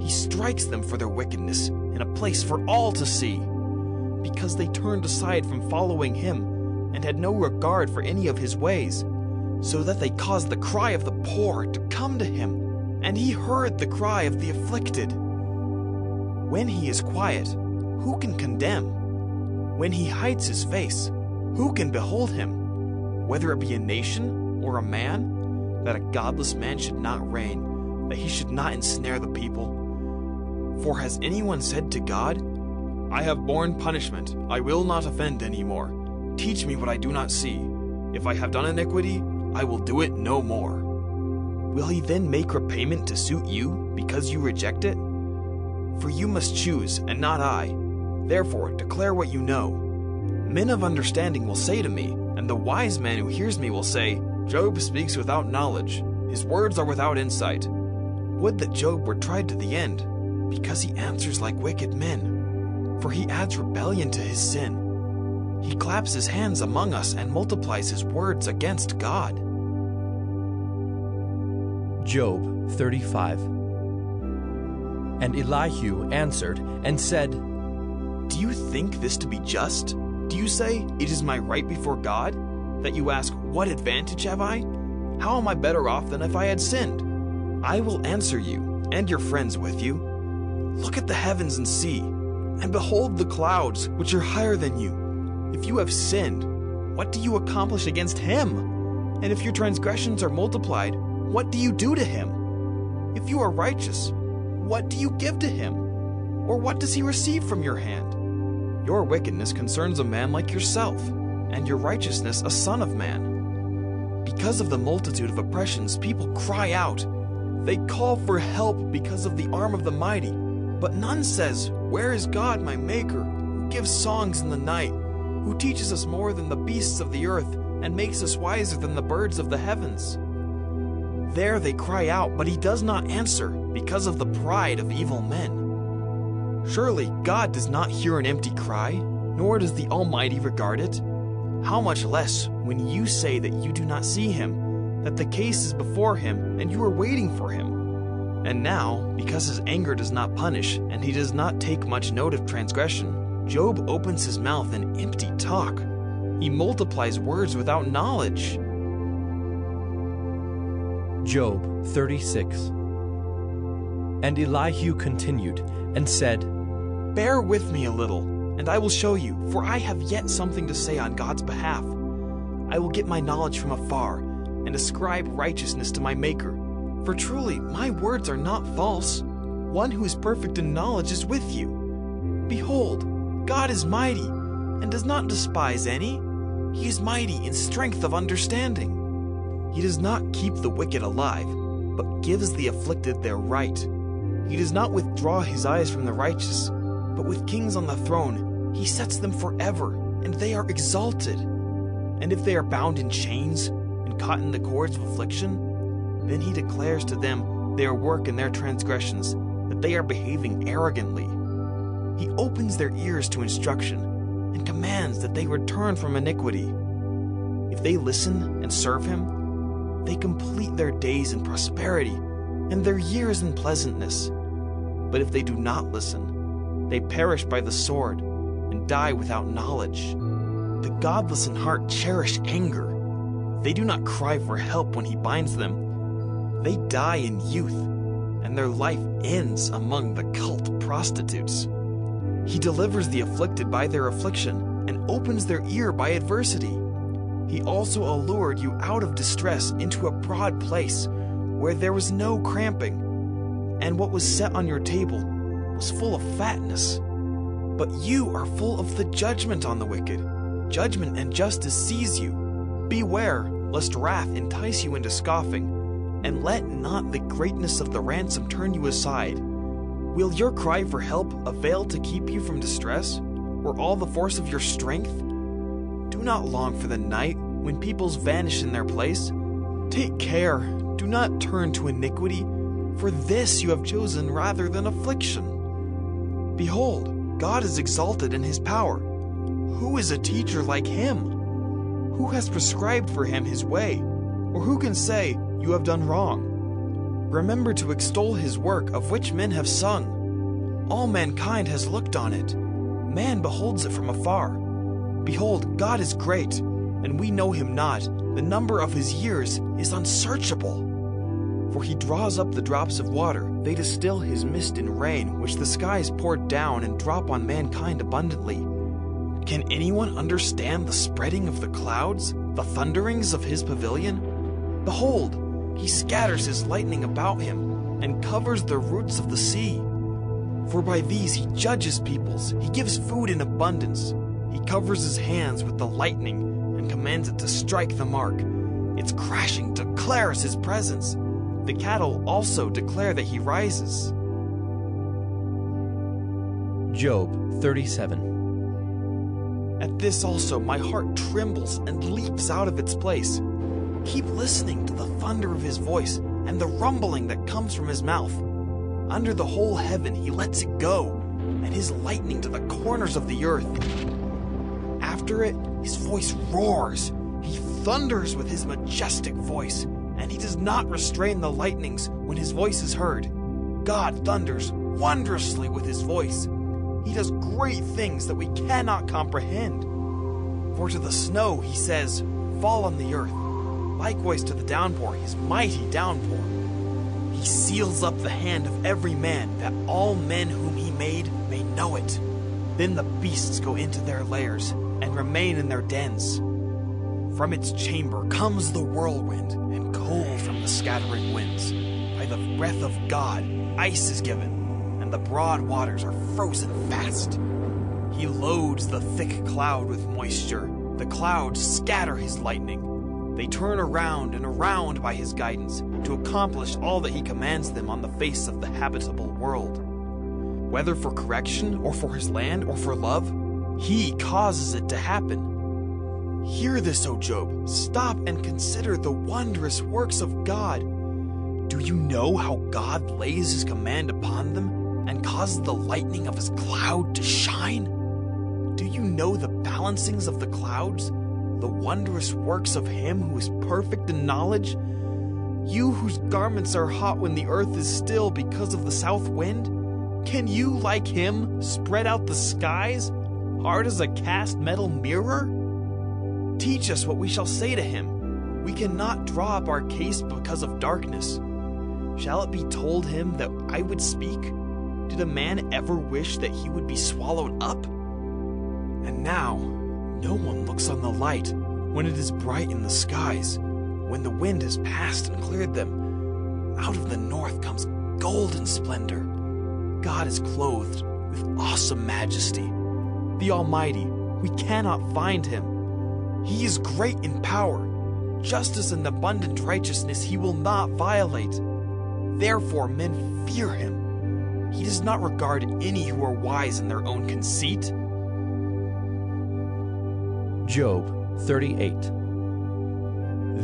He strikes them for their wickedness in a place for all to see, because they turned aside from following him, and had no regard for any of his ways, so that they caused the cry of the poor to come to him, and he heard the cry of the afflicted. When he is quiet, who can condemn? When he hides his face, who can behold him? Whether it be a nation or a man, that a godless man should not reign, that he should not ensnare the people. For has anyone said to God, I have borne punishment, I will not offend any more. Teach me what I do not see. If I have done iniquity, I will do it no more. Will he then make repayment to suit you, because you reject it? For you must choose, and not I. Therefore, declare what you know. Men of understanding will say to me, and the wise man who hears me will say, Job speaks without knowledge. His words are without insight. Would that Job were tried to the end, because he answers like wicked men. For he adds rebellion to his sin. He claps his hands among us and multiplies his words against God. Job 35. And Elihu answered and said, Do you think this to be just? Do you say, it is my right before God? That you ask, what advantage have I? How am I better off than if I had sinned? I will answer you, and your friends with you. Look at the heavens and see, and behold the clouds, which are higher than you. If you have sinned, what do you accomplish against him? And if your transgressions are multiplied, what do you do to him? If you are righteous, what do you give to him? Or what does he receive from your hand? Your wickedness concerns a man like yourself, and your righteousness a son of man. Because of the multitude of oppressions, people cry out. They call for help because of the arm of the mighty. But none says, Where is God, my Maker, who gives songs in the night, who teaches us more than the beasts of the earth, and makes us wiser than the birds of the heavens? There they cry out, but he does not answer, because of the pride of evil men. Surely God does not hear an empty cry, nor does the Almighty regard it. How much less when you say that you do not see him, that the case is before him, and you are waiting for him. And now, because his anger does not punish, and he does not take much note of transgression, Job opens his mouth in empty talk. He multiplies words without knowledge. Job 36. And Elihu continued and said, Bear with me a little, and I will show you, for I have yet something to say on God's behalf. I will get my knowledge from afar, and ascribe righteousness to my Maker. For truly, my words are not false. One who is perfect in knowledge is with you. Behold, God is mighty, and does not despise any. He is mighty in strength of understanding. He does not keep the wicked alive, but gives the afflicted their right. He does not withdraw his eyes from the righteous, but with kings on the throne, he sets them forever, and they are exalted. And if they are bound in chains, and caught in the cords of affliction, then he declares to them their work and their transgressions, that they are behaving arrogantly. He opens their ears to instruction, and commands that they return from iniquity. If they listen and serve him, they complete their days in prosperity, and their years in pleasantness. But if they do not listen, they perish by the sword, and die without knowledge. The godless in heart cherish anger. They do not cry for help when he binds them. They die in youth, and their life ends among the cult prostitutes. He delivers the afflicted by their affliction, and opens their ear by adversity. He also allured you out of distress into a broad place where there was no cramping, and what was set on your table was full of fatness. But you are full of the judgment on the wicked. Judgment and justice seize you. Beware, lest wrath entice you into scoffing, and let not the greatness of the ransom turn you aside. Will your cry for help avail to keep you from distress, or all the force of your strength? Do not long for the night when peoples vanish in their place. Take care, do not turn to iniquity, for this you have chosen rather than affliction. Behold, God is exalted in his power. Who is a teacher like him? Who has prescribed for him his way, or who can say, you have done wrong? Remember to extol his work of which men have sung. All mankind has looked on it. Man beholds it from afar. Behold, God is great, and we know him not. The number of his years is unsearchable. For he draws up the drops of water. They distill his mist in rain, which the skies pour down and drop on mankind abundantly. Can anyone understand the spreading of the clouds, the thunderings of his pavilion? Behold, he scatters his lightning about him, and covers the roots of the sea. For by these he judges peoples, he gives food in abundance. He covers his hands with the lightning, and commands it to strike the mark. Its crashing declares his presence. The cattle also declare that he rises. Job 37. At this also my heart trembles and leaps out of its place. Keep listening to the thunder of his voice and the rumbling that comes from his mouth. Under the whole heaven he lets it go, and his lightning to the corners of the earth. After it, his voice roars. He thunders with his majestic voice, and he does not restrain the lightnings when his voice is heard. God thunders wondrously with his voice. He does great things that we cannot comprehend. For to the snow he says, fall on the earth. Likewise to the downpour, his mighty downpour. He seals up the hand of every man, that all men whom he made may know it. Then the beasts go into their lairs, and remain in their dens. From its chamber comes the whirlwind, and cold from the scattering winds. By the breath of God, ice is given, and the broad waters are frozen fast. He loads the thick cloud with moisture. The clouds scatter his lightning. They turn around and around by his guidance, to accomplish all that he commands them on the face of the habitable world. Whether for correction, or for his land, or for love, he causes it to happen. Hear this, O Job. Stop and consider the wondrous works of God. Do you know how God lays his command upon them, and causes the lightning of his cloud to shine? Do you know the balancings of the clouds, the wondrous works of him who is perfect in knowledge? You whose garments are hot when the earth is still because of the south wind? Can you, like him, spread out the skies, hard as a cast metal mirror? Teach us what we shall say to him. We cannot draw up our case because of darkness. Shall it be told him that I would speak? Did a man ever wish that he would be swallowed up? And now, no one looks on the light when it is bright in the skies, when the wind has passed and cleared them. Out of the north comes golden splendor. God is clothed with awesome majesty. The Almighty, we cannot find him. He is great in power. Justice and abundant righteousness he will not violate. Therefore men fear him. He does not regard any who are wise in their own conceit. Job 38.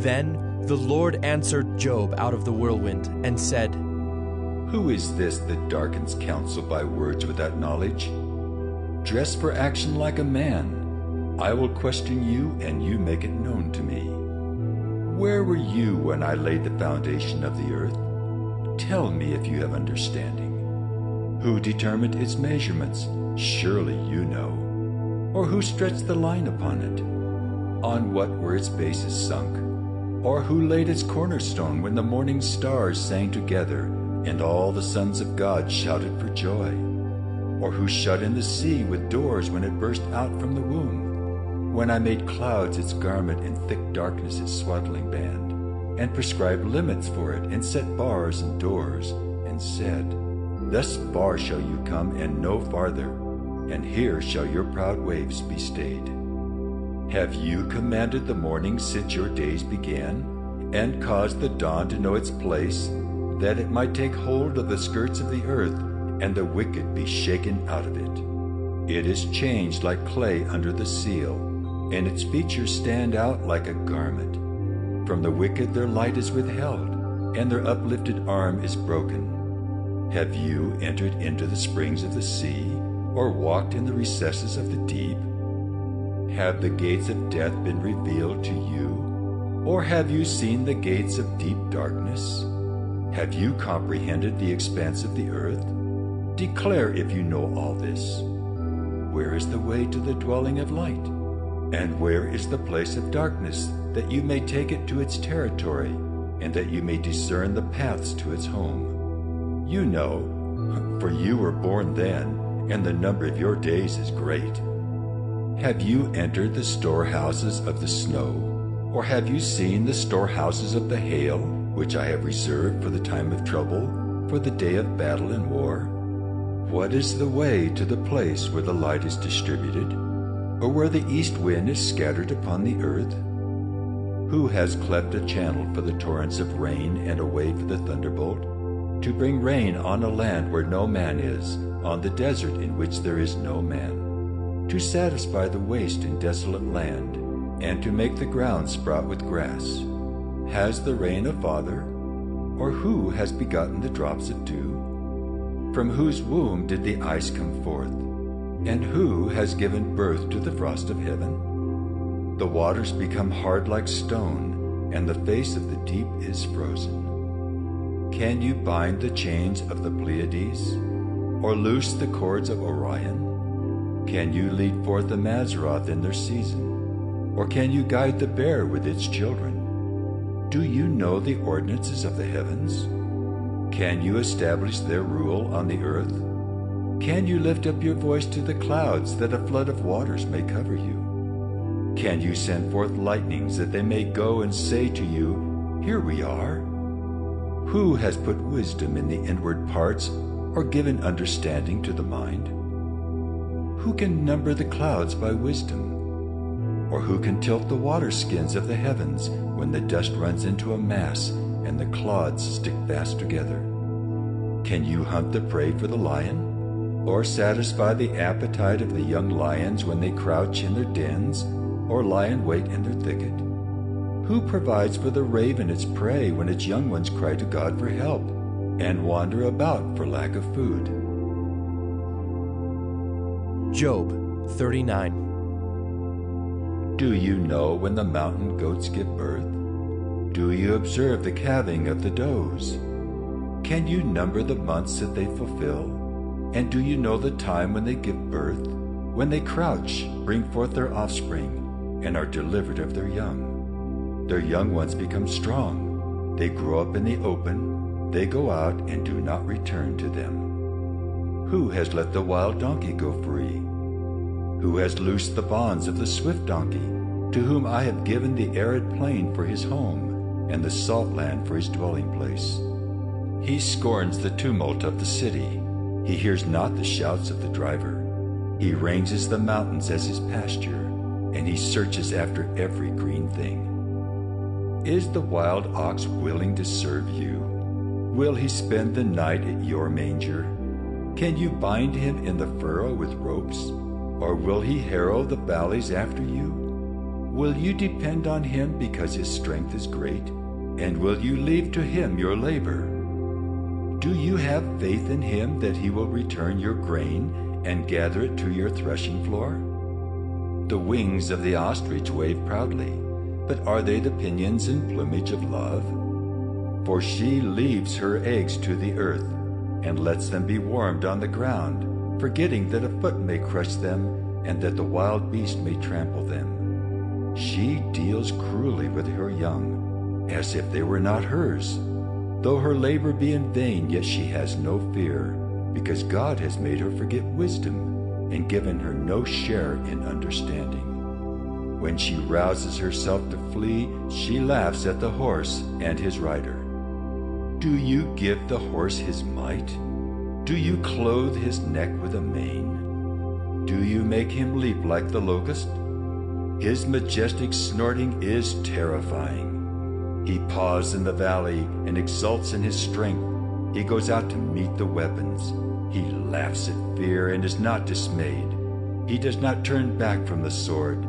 Then the Lord answered Job out of the whirlwind and said, Who is this that darkens counsel by words without knowledge? Dress for action like a man. I will question you, and you make it known to me. Where were you when I laid the foundation of the earth? Tell me if you have understanding. Who determined its measurements? Surely you know. Or who stretched the line upon it? On what were its bases sunk? Or who laid its cornerstone when the morning stars sang together, and all the sons of God shouted for joy? Or who shut in the sea with doors when it burst out from the womb? when I made clouds its garment and thick darkness its swaddling band, and prescribed limits for it, and set bars and doors, and said, Thus far shall you come, and no farther, and here shall your proud waves be stayed. Have you commanded the morning since your days began, and caused the dawn to know its place, that it might take hold of the skirts of the earth, and the wicked be shaken out of it? It is changed like clay under the seal, and its features stand out like a garment. From the wicked their light is withheld, and their uplifted arm is broken. Have you entered into the springs of the sea, or walked in the recesses of the deep? Have the gates of death been revealed to you, or have you seen the gates of deep darkness? Have you comprehended the expanse of the earth? Declare if you know all this. Where is the way to the dwelling of light? And where is the place of darkness, that you may take it to its territory, and that you may discern the paths to its home? You know, for you were born then, and the number of your days is great. Have you entered the storehouses of the snow, or have you seen the storehouses of the hail, which I have reserved for the time of trouble, for the day of battle and war? What is the way to the place where the light is distributed, or where the east wind is scattered upon the earth? Who has cleft a channel for the torrents of rain, and a way for the thunderbolt, to bring rain on a land where no man is, on the desert in which there is no man, to satisfy the waste and desolate land, and to make the ground sprout with grass? Has the rain a father, or who has begotten the drops of dew? From whose womb did the ice come forth, and who has given birth to the frost of heaven? The waters become hard like stone, and the face of the deep is frozen. Can you bind the chains of the Pleiades, or loose the cords of Orion? Can you lead forth the Mazzaroth in their season, or can you guide the bear with its children? Do you know the ordinances of the heavens? Can you establish their rule on the earth? Can you lift up your voice to the clouds, that a flood of waters may cover you? Can you send forth lightnings, that they may go and say to you, Here we are? Who has put wisdom in the inward parts, or given understanding to the mind? Who can number the clouds by wisdom? Or who can tilt the water skins of the heavens, when the dust runs into a mass, and the clods stick fast together? Can you hunt the prey for the lion, or satisfy the appetite of the young lions when they crouch in their dens, or lie in wait in their thicket? Who provides for the raven its prey when its young ones cry to God for help, and wander about for lack of food? Job 39. Do you know when the mountain goats give birth? Do you observe the calving of the does? Can you number the months that they fulfill? And do you know the time when they give birth? When they crouch, bring forth their offspring, and are delivered of their young. Their young ones become strong. They grow up in the open. They go out and do not return to them. Who has let the wild donkey go free? Who has loosed the bonds of the swift donkey, to whom I have given the arid plain for his home, and the salt land for his dwelling place? He scorns the tumult of the city. He hears not the shouts of the driver. He ranges the mountains as his pasture, and he searches after every green thing. Is the wild ox willing to serve you? Will he spend the night at your manger? Can you bind him in the furrow with ropes, or will he harrow the valleys after you? Will you depend on him because his strength is great, and will you leave to him your labor? Do you have faith in him that he will return your grain and gather it to your threshing floor? The wings of the ostrich wave proudly, but are they the pinions and plumage of love? For she leaves her eggs to the earth, and lets them be warmed on the ground, forgetting that a foot may crush them, and that the wild beast may trample them. She deals cruelly with her young, as if they were not hers. Though her labor be in vain, yet she has no fear, because God has made her forget wisdom, and given her no share in understanding. When she rouses herself to flee, she laughs at the horse and his rider. Do you give the horse his might? Do you clothe his neck with a mane? Do you make him leap like the locust? His majestic snorting is terrifying. He paws in the valley and exults in his strength. He goes out to meet the weapons. He laughs at fear and is not dismayed. He does not turn back from the sword.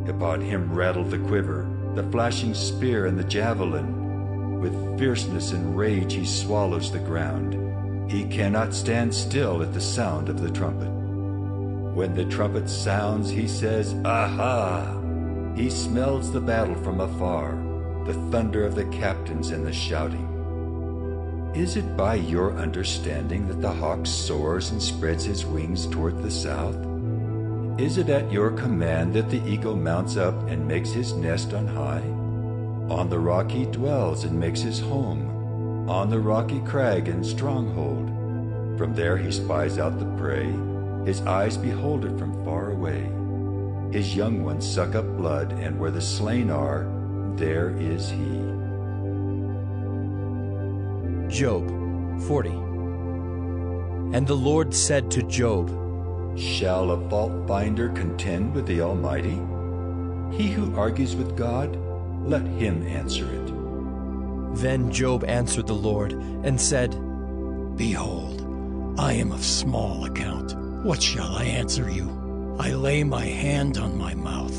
Upon him rattle the quiver, the flashing spear and the javelin. With fierceness and rage he swallows the ground. He cannot stand still at the sound of the trumpet. When the trumpet sounds, he says, "Aha!" He smells the battle from afar, the thunder of the captains and the shouting. Is it by your understanding that the hawk soars and spreads his wings toward the south? Is it at your command that the eagle mounts up and makes his nest on high? On the rock he dwells and makes his home, on the rocky crag and stronghold. From there he spies out the prey. His eyes behold it from far away. His young ones suck up blood, and where the slain are, there is he. Job 40. And the Lord said to Job, Shall a fault finder contend with the Almighty? He who argues with God, let him answer it. Then Job answered the Lord and said, Behold, I am of small account. What shall I answer you? I lay my hand on my mouth.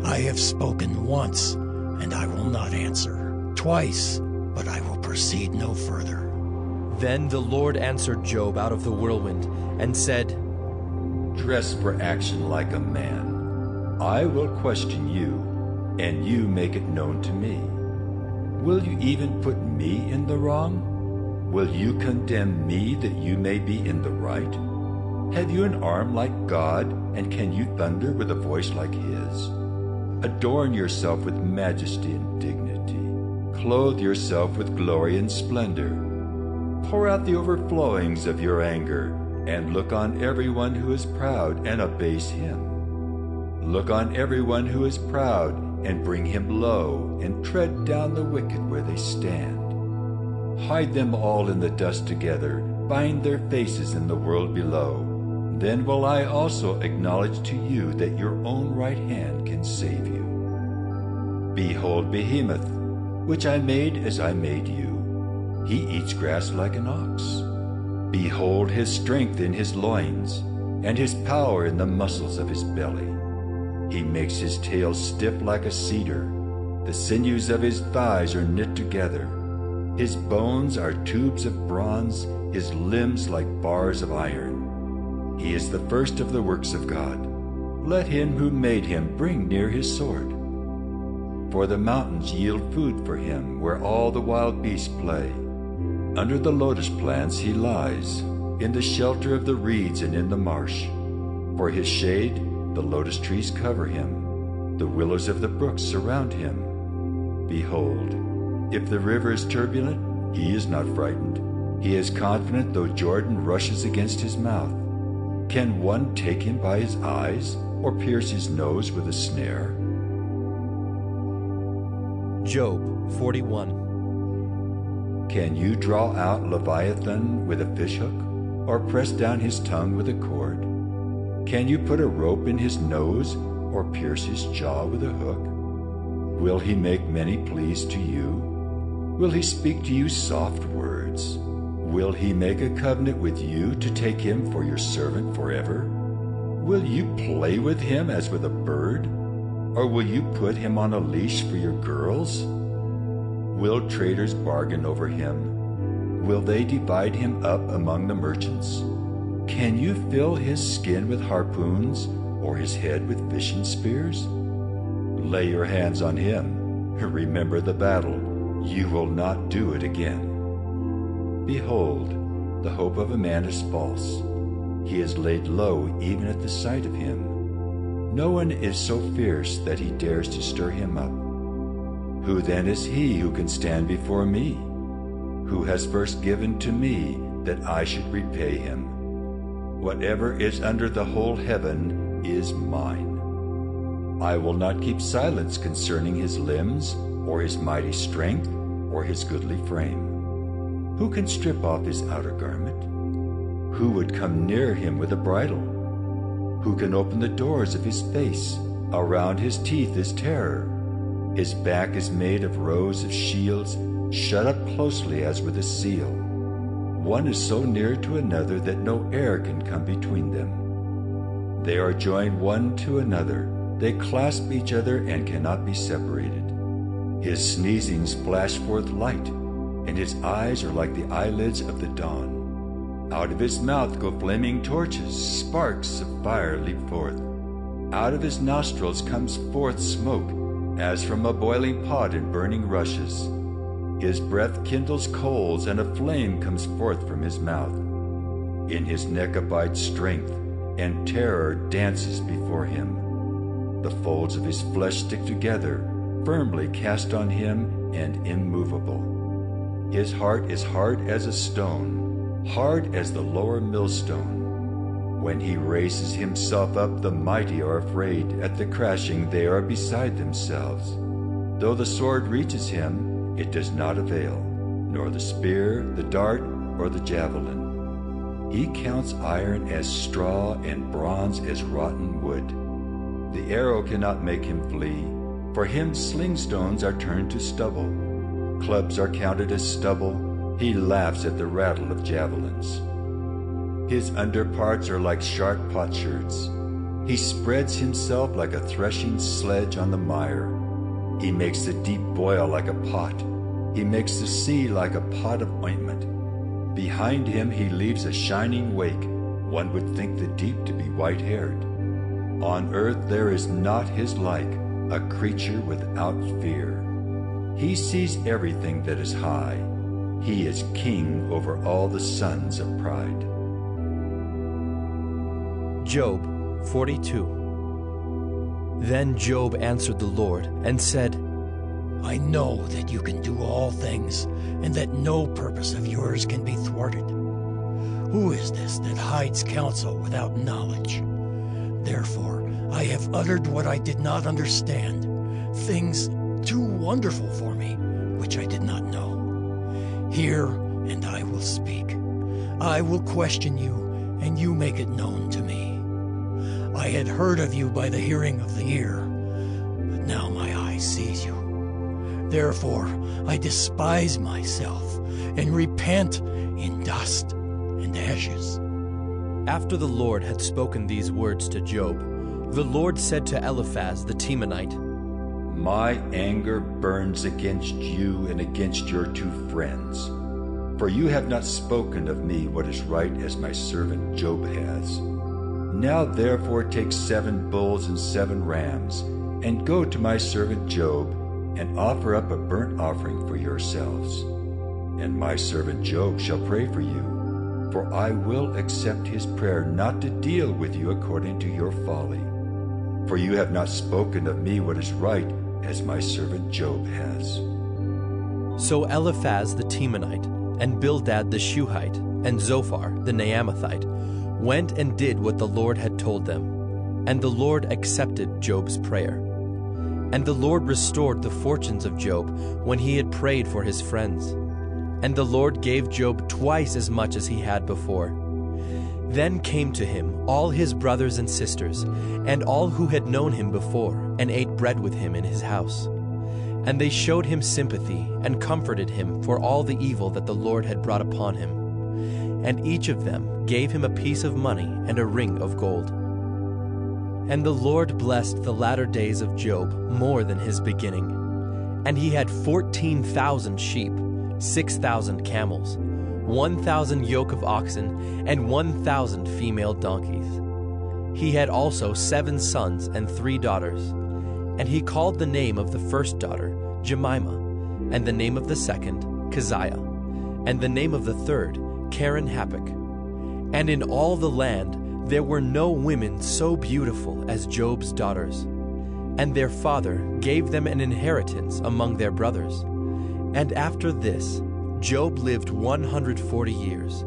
I have spoken once, and I will not answer. Twice, but I will proceed no further. Then the Lord answered Job out of the whirlwind and said, Dress for action like a man. I will question you, and you make it known to me. Will you even put me in the wrong? Will you condemn me that you may be in the right? Have you an arm like God, and can you thunder with a voice like his? Adorn yourself with majesty and dignity. Clothe yourself with glory and splendor. Pour out the overflowings of your anger, and look on everyone who is proud and abase him. Look on everyone who is proud and bring him low, and tread down the wicked where they stand. Hide them all in the dust together, bind their faces in the world below. Then will I also acknowledge to you that your own right hand can save you. Behold Behemoth, which I made as I made you. He eats grass like an ox. Behold his strength in his loins, and his power in the muscles of his belly. He makes his tail stiff like a cedar. The sinews of his thighs are knit together. His bones are tubes of bronze, his limbs like bars of iron. He is the first of the works of God. Let him who made him bring near his sword. For the mountains yield food for him, where all the wild beasts play. Under the lotus plants he lies, in the shelter of the reeds and in the marsh. For his shade, the lotus trees cover him. The willows of the brooks surround him. Behold, if the river is turbulent, he is not frightened. He is confident though Jordan rushes against his mouth. Can one take him by his eyes, or pierce his nose with a snare? Job 41. Can you draw out Leviathan with a fishhook, or press down his tongue with a cord? Can you put a rope in his nose, or pierce his jaw with a hook? Will he make many pleas to you? Will he speak to you soft words? Will he make a covenant with you to take him for your servant forever? Will you play with him as with a bird? Or will you put him on a leash for your girls? Will traders bargain over him? Will they divide him up among the merchants? Can you fill his skin with harpoons, or his head with fishing spears? Lay your hands on him. Remember the battle. You will not do it again. Behold, the hope of a man is false. He is laid low even at the sight of him. No one is so fierce that he dares to stir him up. Who then is he who can stand before me? Who has first given to me that I should repay him? Whatever is under the whole heaven is mine. I will not keep silence concerning his limbs, or his mighty strength, or his goodly frame. Who can strip off his outer garment? Who would come near him with a bridle? Who can open the doors of his face? Around his teeth is terror. His back is made of rows of shields, shut up closely as with a seal. One is so near to another that no air can come between them. They are joined one to another. They clasp each other and cannot be separated. His sneezings flash forth light, and his eyes are like the eyelids of the dawn. Out of his mouth go flaming torches, sparks of fire leap forth. Out of his nostrils comes forth smoke, as from a boiling pot and burning rushes. His breath kindles coals, and a flame comes forth from his mouth. In his neck abides strength, and terror dances before him. The folds of his flesh stick together, firmly cast on him and immovable. His heart is hard as a stone, hard as the lower millstone. When he raises himself up, the mighty are afraid. At the crashing they are beside themselves. Though the sword reaches him, it does not avail, nor the spear, the dart, or the javelin. He counts iron as straw and bronze as rotten wood. The arrow cannot make him flee. For him sling stones are turned to stubble. Clubs are counted as stubble. He laughs at the rattle of javelins. His underparts are like sharp potsherds. He spreads himself like a threshing sledge on the mire. He makes the deep boil like a pot. He makes the sea like a pot of ointment. Behind him he leaves a shining wake. One would think the deep to be white-haired. On earth there is not his like, a creature without fear. He sees everything that is high. He is king over all the sons of pride. Job 42. Then Job answered the Lord and said, I know that you can do all things, and that no purpose of yours can be thwarted. Who is this that hides counsel without knowledge? Therefore, I have uttered what I did not understand, things too wonderful for me, which I did not know. Hear, and I will speak. I will question you, and you make it known to me. I had heard of you by the hearing of the ear, but now my eye sees you. Therefore, I despise myself, and repent in dust and ashes. After the Lord had spoken these words to Job, the Lord said to Eliphaz the Temanite, My anger burns against you and against your two friends, for you have not spoken of me what is right as my servant Job has. Now therefore take 7 bulls and 7 rams, and go to my servant Job, and offer up a burnt offering for yourselves. And my servant Job shall pray for you, for I will accept his prayer not to deal with you according to your folly. For you have not spoken of me what is right, as my servant Job has. So Eliphaz the Temanite, and Bildad the Shuhite, and Zophar the Naamathite went and did what the Lord had told them, and the Lord accepted Job's prayer. And the Lord restored the fortunes of Job when he had prayed for his friends. And the Lord gave Job twice as much as he had before. Then came to him all his brothers and sisters, and all who had known him before, and ate bread with him in his house. And they showed him sympathy, and comforted him for all the evil that the Lord had brought upon him. And each of them gave him a piece of money and a ring of gold. And the Lord blessed the latter days of Job more than his beginning. And he had 14,000 sheep, 6,000 camels, 1,000 yoke of oxen, and 1,000 female donkeys. He had also 7 sons and 3 daughters. And he called the name of the first daughter Jemimah, and the name of the second Keziah, and the name of the third Karen-Happuch. And in all the land there were no women so beautiful as Job's daughters. And their father gave them an inheritance among their brothers. And after this, Job lived 140 years,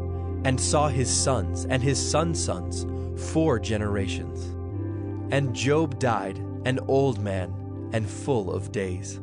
and saw his sons and his sons' sons 4 generations. And Job died an old man and full of days.